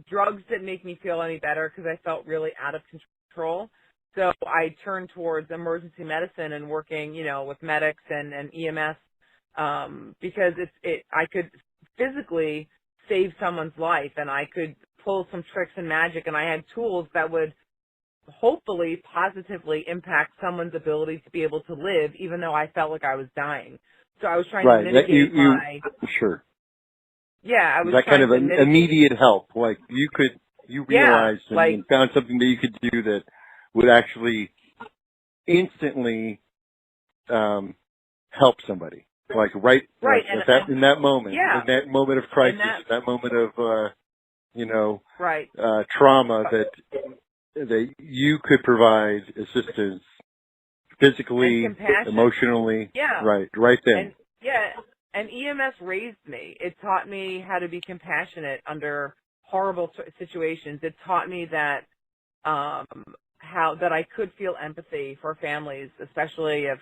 Drugs didn't make me feel any better because I felt really out of control. So I turned towards emergency medicine and working, with medics and EMS, because I could physically save someone's life, and I could pull some tricks and magic, and I had tools that would hopefully positively impact someone's ability to be able to live, even though I felt like I was dying. So I was trying to mitigate Sure. Yeah, I was that trying kind of to immediate help. Like you realized and found something that you could do that would actually instantly help somebody. Like in that moment, in that moment of crisis, that moment of trauma, that you could provide assistance physically, emotionally, right then. And EMS raised me. It taught me how to be compassionate under horrible situations. It taught me that that I could feel empathy for families, especially if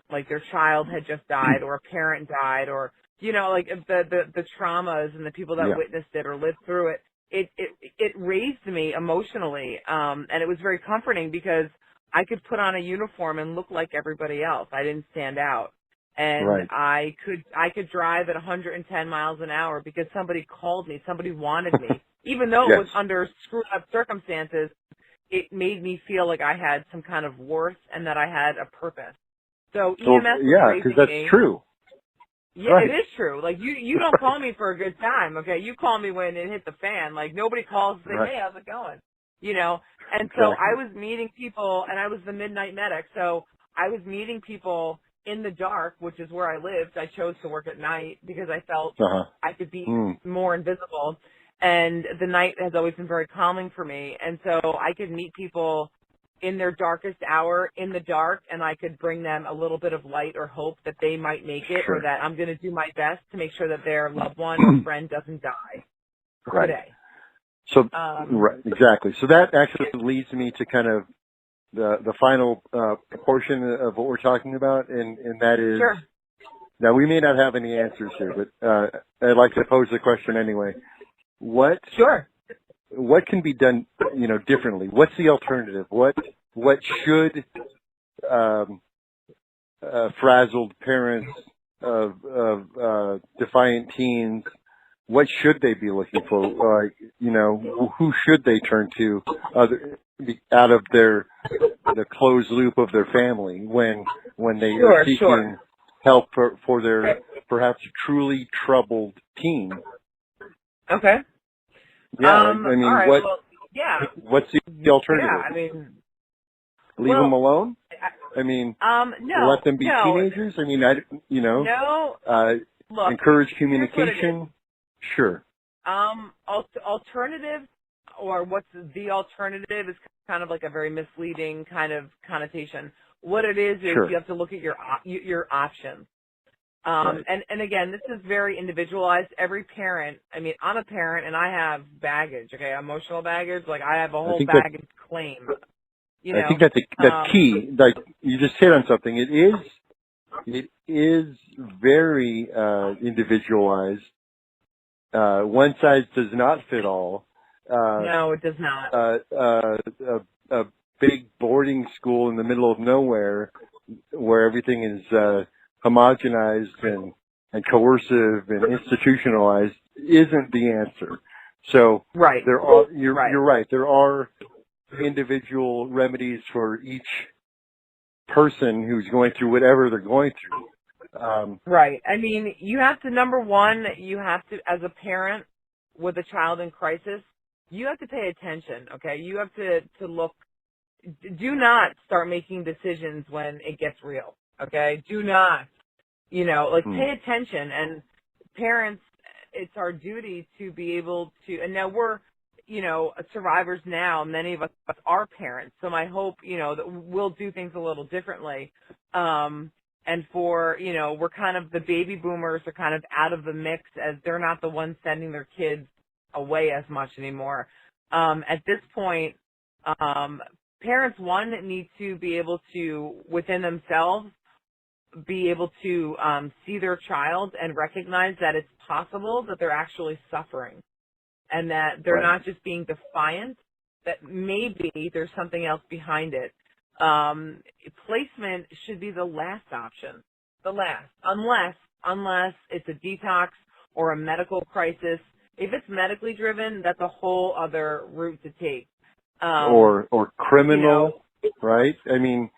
like their child had just died or a parent died, or like the traumas and the people that witnessed it or lived through it. It raised me emotionally, and it was very comforting because I could put on a uniform and look like everybody else. I didn't stand out. And I could drive at 110 miles an hour because somebody called me, somebody wanted me. Even though it was under screwed up circumstances, it made me feel like I had some kind of worth and that I had a purpose. So EMS because that's true. Yeah, it is true. Like you don't call me for a good time, okay? You call me when it hit the fan. Like nobody calls and say, hey, how's it going? And so I was meeting people, and I was the midnight medic. So I was meeting people in the dark, which is where I lived. I chose to work at night because I felt I could be more invisible. And the night has always been very calming for me. And so I could meet people in their darkest hour in the dark, and I could bring them a little bit of light or hope that they might make it, or that I'm going to do my best to make sure that their loved one or friend doesn't die today. So, exactly. So that actually leads me to kind of the final portion of what we're talking about, and that is, now we may not have any answers here, but I'd like to pose the question anyway. What can be done, differently? What's the alternative? What should frazzled parents of defiant teens, what should they be looking for? Who should they turn to out of the closed loop of their family when they are seeking help for their perhaps truly troubled teen? Okay. Yeah, what's the alternative? Yeah, leave them alone? No. Let them be teenagers? Look, encourage communication? Sure. Alternative, or what's the alternative, is kind of like a very misleading kind of connotation. What it is you have to look at your options. And again, this is very individualized. Every parent, I'm a parent and I have baggage, emotional baggage. Like I have a whole baggage claim. I think that's key. Like you just hit on something. It is very individualized. One size does not fit all. No, it does not. A big boarding school in the middle of nowhere where everything is homogenized and coercive and institutionalized isn't the answer. So you're right. There are individual remedies for each person who's going through whatever they're going through. Right. You have to, number one, as a parent with a child in crisis, you have to pay attention, okay? You have to look. Do not start making decisions when it gets real, okay? Do not, pay attention. And parents, it's our duty to be able to, and now we're, survivors now, many of us are parents, so my hope, that we'll do things a little differently. And for, we're kind of, the baby boomers are kind of out of the mix, as they're not the ones sending their kids away as much anymore. At this point, parents, one, need to be able to, within themselves, be able to see their child and recognize that it's possible that they're actually suffering and that they're not just being defiant, that maybe there's something else behind it. Placement should be the last option, unless it's a detox or a medical crisis. If it's medically driven, that's a whole other route to take. Or criminal, right? I mean,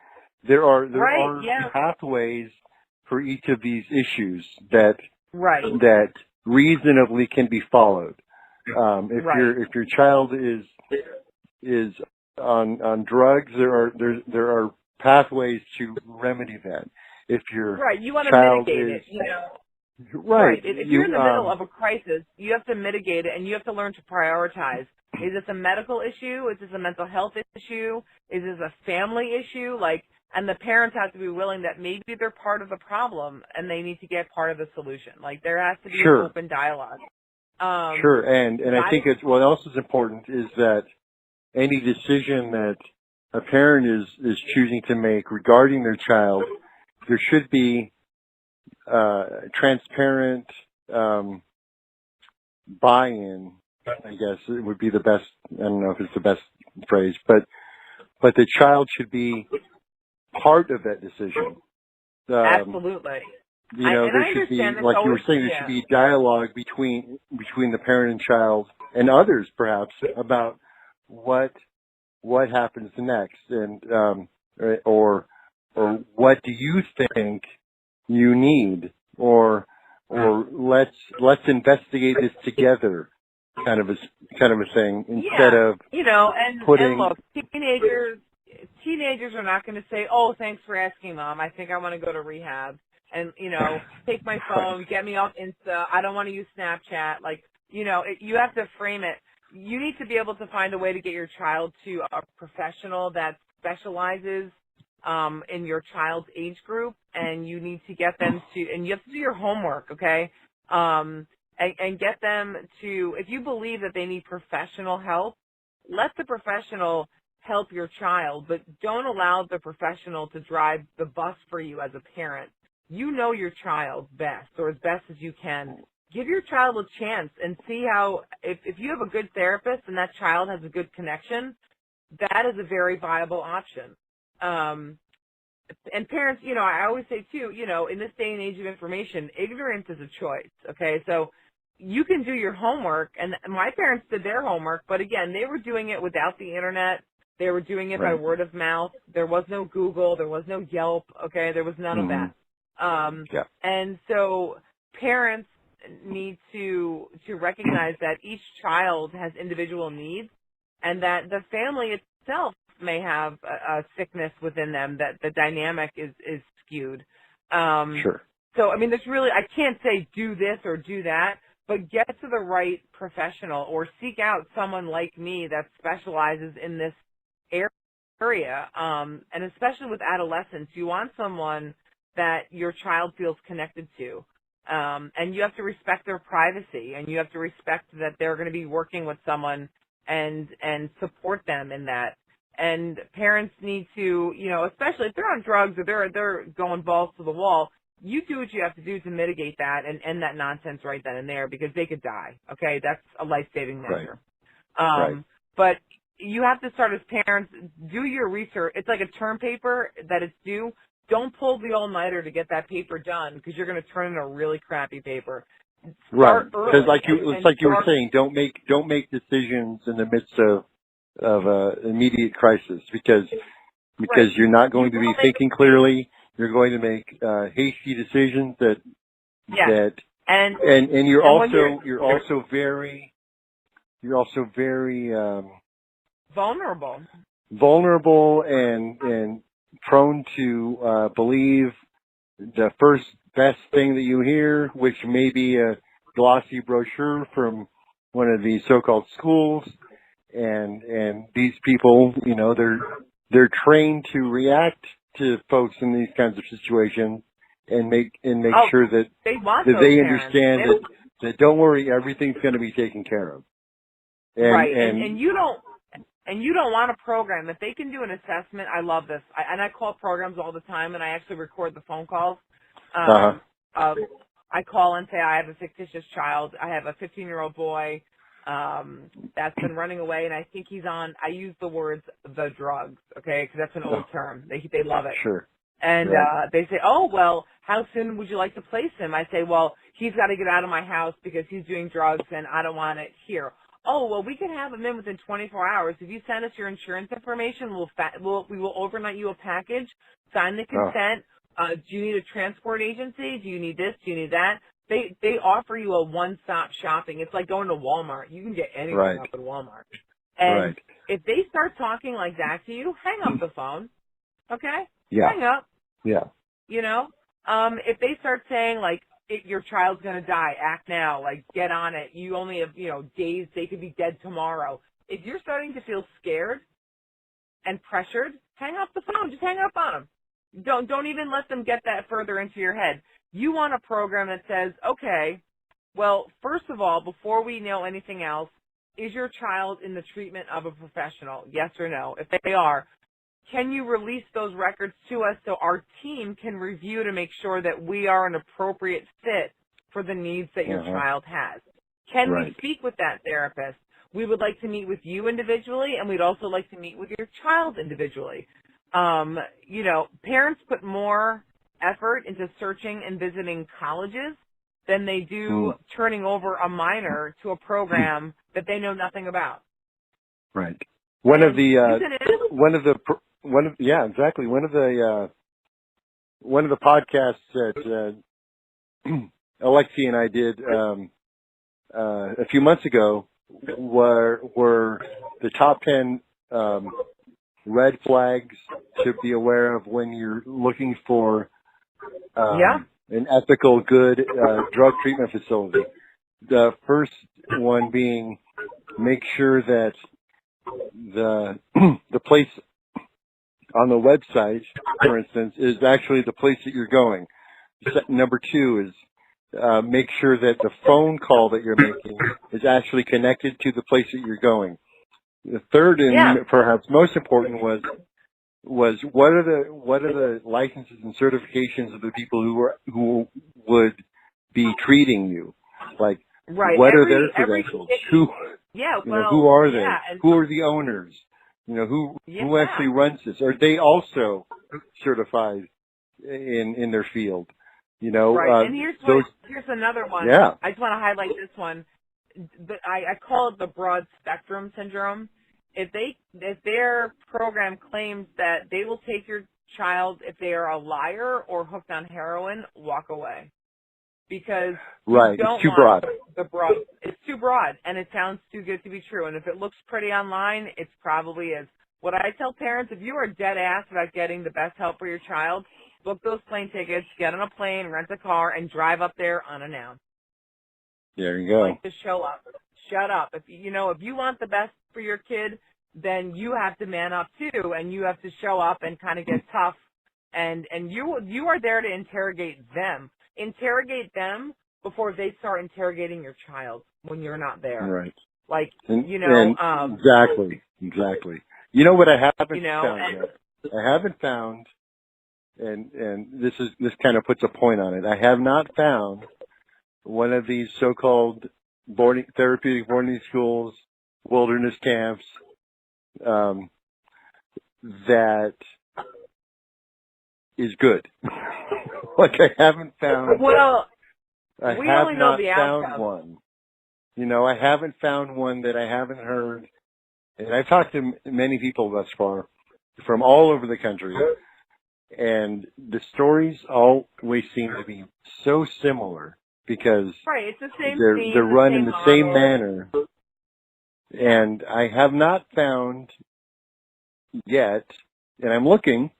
there are pathways for each of these issues that reasonably can be followed. If your child is on drugs, there are pathways to remedy that. If your you want to child mitigate is, it, Right. If you're in the middle of a crisis, you have to mitigate it, and you have to learn to prioritize. Is this a medical issue? Is this a mental health issue? Is this a family issue? And the parents have to be willing that maybe they're part of the problem and they need to get part of the solution. There has to be an open dialogue. Sure, and I think what else is important is that any decision that a parent is choosing to make regarding their child, there should be transparent buy-in. I guess it would be the best. I don't know if it's the best phrase, but the child should be part of that decision. Absolutely. There should be, like you were saying, there should be dialogue between the parent and child and others, perhaps, about what happens next, and or what do you think you need, or let's investigate this together, kind of a thing, instead of putting. And look, teenagers are not going to say, "Oh, thanks for asking, Mom. I think I want to go to rehab." And, take my phone, get me off Insta. I don't want to use Snapchat. You have to frame it. You need to be able to find a way to get your child to a professional that specializes in your child's age group, and you need to get them to, and you have to do your homework, okay? And get them to, if you believe that they need professional help, let the professional help your child, but don't allow the professional to drive the bus for you as a parent. You know your child best, or as best as you can. Give your child a chance and see how, if you have a good therapist and that child has a good connection, that is a very viable option. And parents, I always say too, in this day and age of information, ignorance is a choice, okay? So you can do your homework, and my parents did their homework, but again, they were doing it without the internet. They were doing it by word of mouth. There was no Google. There was no Yelp, okay? There was none of that. And so parents need to recognize that each child has individual needs, and that the family itself may have a sickness within them, that the dynamic is skewed. So, there's really, I can't say do this or do that, but get to the right professional or seek out someone like me that specializes in this area. And especially with adolescents, you want someone that your child feels connected to. And you have to respect their privacy, and you have to respect that they're going to be working with someone and support them in that. And parents need to, especially if they're on drugs or they're going balls to the wall, you do what you have to do to mitigate that and end that nonsense right then and there, because they could die. Okay, that's a life-saving measure. But you have to start as parents, do your research. It's like a term paper that it's due. Don't pull the all-nighter to get that paper done, because you're going to turn in a really crappy paper. Because like you were saying, don't make decisions in the midst of immediate crisis, because you're not going to be thinking clearly. You're going to make hasty decisions and you're also very you're also very vulnerable and prone to believe the first best thing that you hear, which may be a glossy brochure from one of these so-called schools, and these people, you know, they're trained to react to folks in these kinds of situations and make sure that they understand that don't worry, everything's going to be taken care of. And you don't want a program. If they can do an assessment, I love this. I call programs all the time, and I actually record the phone calls. I call and say I have a fictitious child. I have a 15-year-old boy that's been running away, and I think he's on. I use the words the drugs, okay, because that's an old term. They love it. Sure. And they say, oh, well, how soon would you like to place him? I say, well, he's got to get out of my house because he's doing drugs, and I don't want it here. Oh, well, we can have him in within 24 hours. If you send us your insurance information, we will overnight you a package, sign the consent. Do you need a transport agency? Do you need this? Do you need that? They offer you a one-stop shopping. It's like going to Walmart. You can get anything up at Walmart. And if they start talking like that to you, hang up the phone. Okay? Yeah. Hang up. Yeah. You know? If they start saying, like, your child's going to die, act now, like, get on it. You only have, days, they could be dead tomorrow. If you're starting to feel scared and pressured, hang up the phone. Just hang up on them. Don't even let them get that further into your head. You want a program that says, okay, well, first of all, before we know anything else, is your child in the treatment of a professional? Yes or no? If they are, can you release those records to us so our team can review to make sure that we are an appropriate fit for the needs that your child has? Can we speak with that therapist? We would like to meet with you individually, and we'd also like to meet with your child individually. Parents put more effort into searching and visiting colleges than they do turning over a minor to a program that they know nothing about. Right. One of the podcasts that Alexi and I did a few months ago were the top 10 red flags to be aware of when you're looking for an ethical, good drug treatment facility. The first one being make sure that the place on the website, for instance, is actually the place that you're going. Number 2 is make sure that the phone call that you're making is actually connected to the place that you're going. The third and perhaps most important was what are the licenses and certifications of the people who would be treating you? Like what are their credentials? Who are they? Who are the owners? Who actually runs this? Are they also certified in their field? And here's another one. Yeah. I just want to highlight this one. I call it the broad spectrum syndrome. If their program claims that they will take your child if they are a liar or hooked on heroin, walk away. Because it's too broad. It's too broad, and it sounds too good to be true. And if it looks pretty online, it probably is. What I tell parents, if you are dead ass about getting the best help for your child, book those plane tickets, get on a plane, rent a car, and drive up there unannounced. There you go. Like to show up. Shut up. If you want the best for your kid, then you have to man up too, and you have to show up and kind of get tough. And you are there to interrogate them. Interrogate them before they start interrogating your child when you're not there. Right. Like, Exactly. You know what I haven't found yet? I haven't found, and this kind of puts a point on it. I have not found one of these so-called therapeutic boarding schools, wilderness camps, that is good. Like I haven't found. Well, I we have only know not the found outcome. one. I haven't found one that I haven't heard. And I've talked to many people thus far from all over the country, and the stories always seem to be so similar because it's the same they're run in the same manner. And I have not found yet, and I'm looking.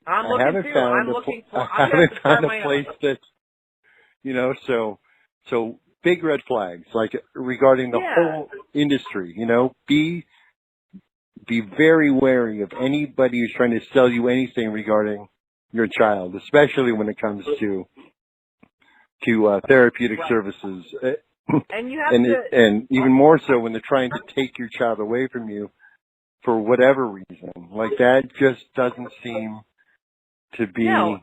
I'm I looking haven't too. found I haven't found a place that, you know, so big red flags, like regarding the whole industry, you know, be very wary of anybody who's trying to sell you anything regarding your child, especially when it comes to therapeutic services. And you have and even more so when they're trying to take your child away from you for whatever reason. Like, that just doesn't seem to be a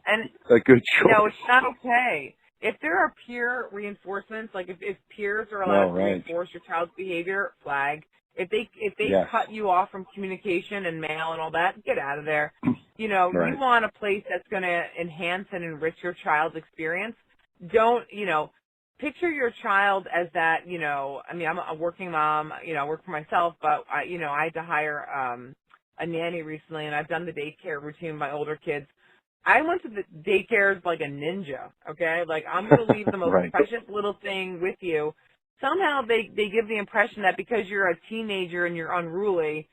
good choice. No, it's not okay. If there are peer reinforcements, like if peers are allowed to reinforce your child's behavior, flag. If they cut you off from communication and mail and all that, get out of there. You know, you want a place that's going to enhance and enrich your child's experience. Don't, you know, picture your child as that, you know, I mean, I'm a working mom, you know, I work for myself, but I had to hire a nanny recently, and I've done the daycare routine with my older kids. I went to the daycares like a ninja, okay? Like, I'm going to leave the most precious little thing with you. Somehow they give the impression that because you're a teenager and you're unruly,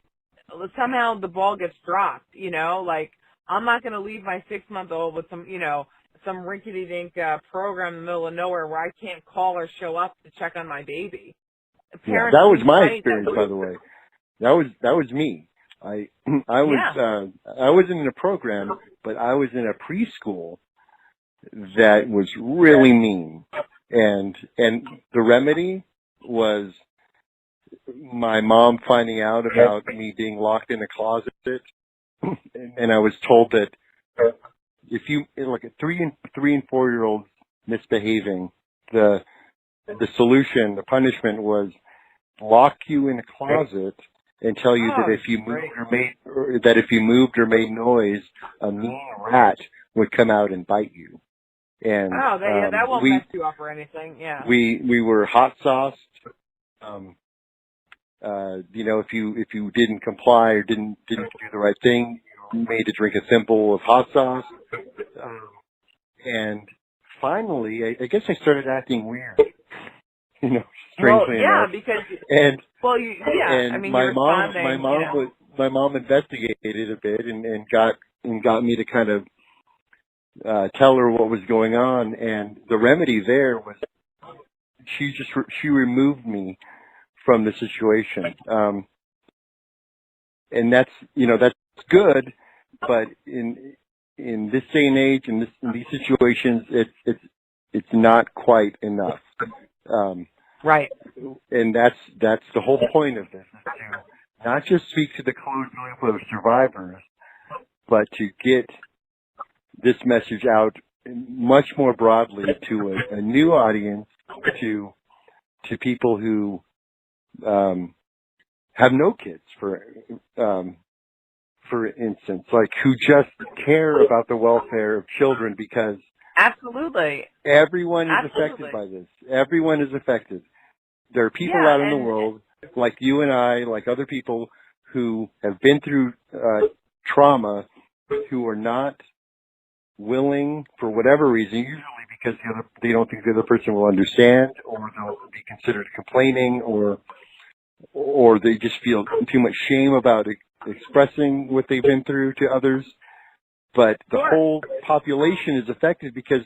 somehow the ball gets dropped, you know? Like, I'm not going to leave my 6-month-old with some, you know, some rinky-dink program in the middle of nowhere where I can't call or show up to check on my baby. That was my experience, by the way. That was me. I wasn't in a program, but I was in a preschool that was really mean. And the remedy was my mom finding out about me being locked in a closet, and I was told that if you, like, a 3 and 4 year old misbehaving, the solution, the punishment was lock you in a closet and tell you that if you moved or made noise, a mean rat would come out and bite you. And that won't mess you up or anything. Yeah, we were hot sauced. You know, if you didn't comply or didn't do the right thing, you were made to drink a thimble of hot sauce. And finally, I guess I started acting weird. You know, strangely enough. My mom investigated a bit and got me to kind of tell her what was going on, and the remedy there was she removed me from the situation, and that's good, but in this day and age, in these situations, it's not quite enough. And that's the whole point of this, is to not just speak to the closed group of survivors, but to get this message out much more broadly to a new audience, to people who have no kids, for instance, like, who just care about the welfare of children, because everyone is affected by this. Everyone is affected. There are people out in the world, like you and I, like other people, who have been through trauma, who are not willing, for whatever reason, usually because they don't think the other person will understand, or they'll be considered complaining, or they just feel too much shame about expressing what they've been through to others. But the whole population is affected because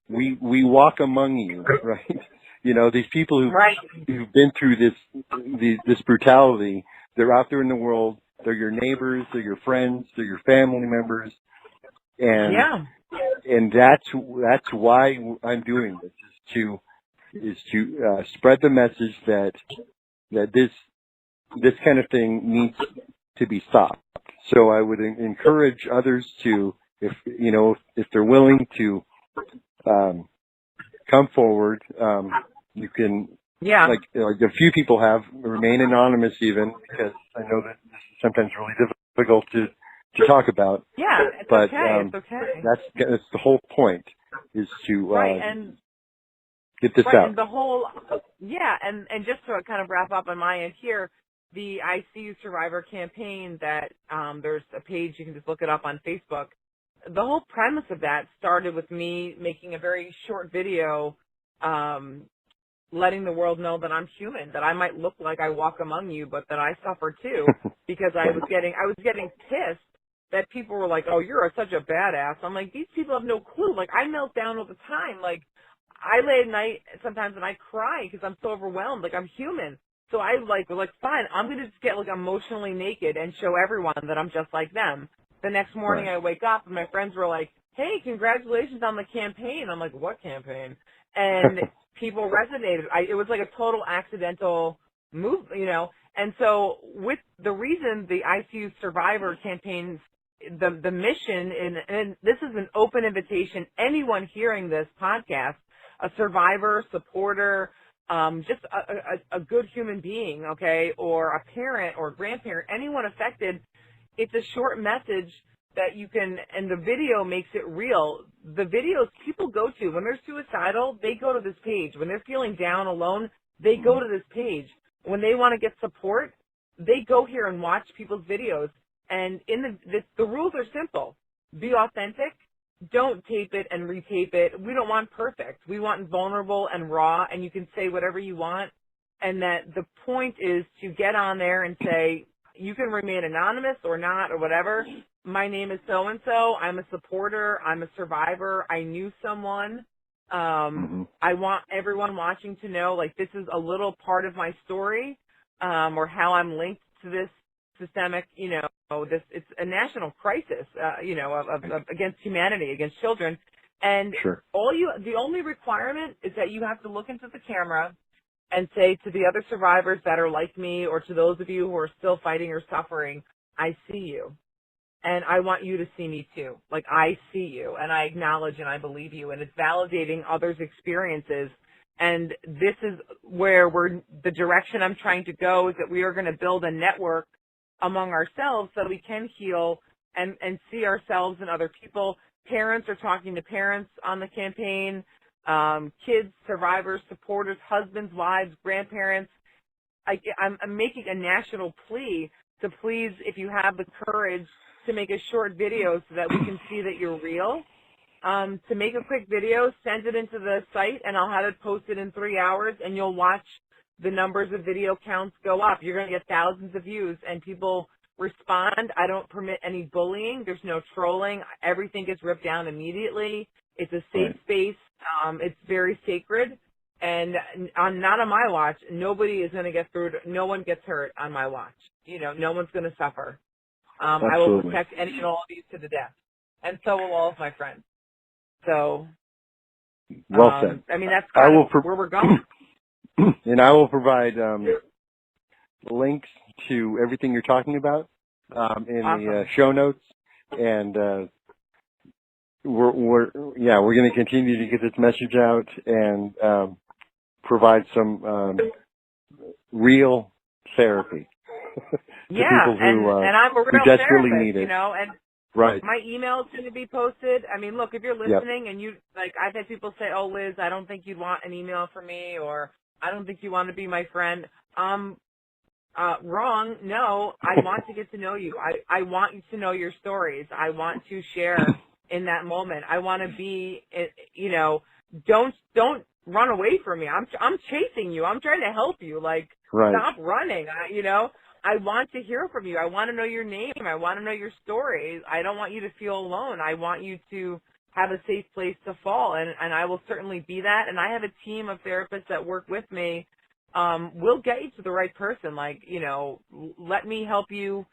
we walk among you, right? You know, these people who've been through this brutality, they're out there in the world. They're your neighbors, they're your friends, they're your family members. And that's why I'm doing this, is to spread the message that this kind of thing needs to be stopped. So I would encourage others to, if they're willing to come forward, you can, like a few people have, remain anonymous even, because I know that this is sometimes really difficult to talk about. It's okay. That's the whole point, is to get this out. And the whole, and just to kind of wrap up on my end here, the I See You Survivor campaign, that there's a page, you can just look it up on Facebook. The whole premise of that started with me making a very short video letting the world know that I'm human, that I might look like I walk among you, but that I suffer too, because I was getting pissed that people were like, oh, you're such a badass. I'm like, these people have no clue. Like, I melt down all the time. Like, I lay at night sometimes and I cry because I'm so overwhelmed. Like, I'm human. So I was like, fine, I'm going to just get like emotionally naked and show everyone that I'm just like them. The next morning I wake up and my friends were like, hey, congratulations on the campaign. I'm like, what campaign? And people resonated. It was like a total accidental move, you know. And so with the reason the ICU Survivor campaign, the mission, and this is an open invitation, anyone hearing this podcast, a survivor, supporter, just a good human being, okay, or a parent or grandparent, anyone affected, it's a short message that you can, and the video makes it real. The videos people go to, when they're suicidal, they go to this page. When they're feeling down, alone, they go to this page. When they want to get support, they go here and watch people's videos. And the rules are simple. Be authentic. Don't tape it and retape it. We don't want perfect. We want vulnerable and raw, and you can say whatever you want. And that the point is to get on there and say, you can remain anonymous or not or whatever. My name is so-and-so. I'm a supporter. I'm a survivor. I knew someone. I want everyone watching to know, like, this is a little part of my story, or how I'm linked to this systemic, you know, it's a national crisis, you know, of against humanity, against children. And the only requirement is that you have to look into the camera and say to the other survivors that are like me, or to those of you who are still fighting or suffering, I see you. And I want you to see me too. Like, I see you, and I acknowledge and I believe you, and it's validating others' experiences. And this is where the direction I'm trying to go, is that we are going to build a network among ourselves so we can heal and see ourselves and other people. Parents are talking to parents on the campaign, kids, survivors, supporters, husbands, wives, grandparents. I'm making a national plea to please, if you have the courage, to make a short video so that we can see that you're real. To make a quick video, send it into the site, and I'll have it posted in 3 hours, and you'll watch the numbers of video counts go up. You're going to get thousands of views, and people respond. I don't permit any bullying. There's no trolling. Everything gets ripped down immediately. It's a safe space. It's very sacred. And not on my watch. Nobody is going to get through. No one gets hurt on my watch. You know, no one's going to suffer. I will protect any and all of you to the death. And so will all of my friends. So, well said. I mean, that's kind of where we're going. And I will provide links to everything you're talking about in the show notes. And we're going to continue to get this message out and provide some real therapy. People who, and I'm a real who desperately therapist, need it. you know, and my email is going to be posted. I mean, look, if you're listening and I've had people say, oh, Liz, I don't think you'd want an email from me, or I don't think you want to be my friend. Wrong. No, I want to get to know you. I want you to know your stories. I want to share in that moment. I want to be, you know, don't run away from me. I'm chasing you. I'm trying to help you. Like, stop running. You know, I want to hear from you. I want to know your name. I want to know your story. I don't want you to feel alone. I want you to have a safe place to fall, and I will certainly be that. And I have a team of therapists that work with me. We'll get you to the right person. Like, you know, let me help you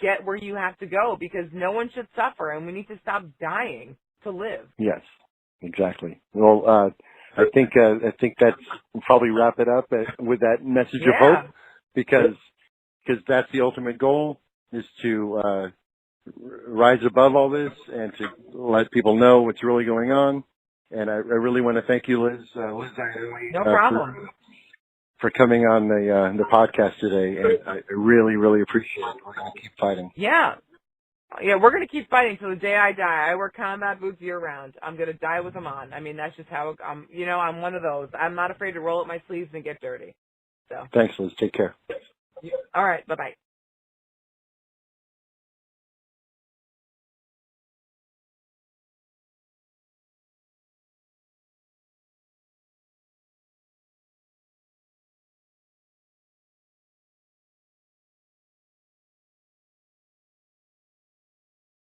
get where you have to go, because no one should suffer, and we need to stop dying to live. Yes, exactly. Well, I think that's, we'll probably wrap it up with that message of hope, because that's the ultimate goal, is to rise above all this and to let people know what's really going on. And I really want to thank you, Liz. Liz Ianelli, no problem. For coming on the podcast today, and I really, really appreciate it. We're going to keep fighting. Yeah, we're going to keep fighting till the day I die. I wear combat boots year round. I'm going to die with them on. I mean, that's just how you know, I'm one of those. I'm not afraid to roll up my sleeves and get dirty. So thanks, Liz. Take care. All right. Bye-bye.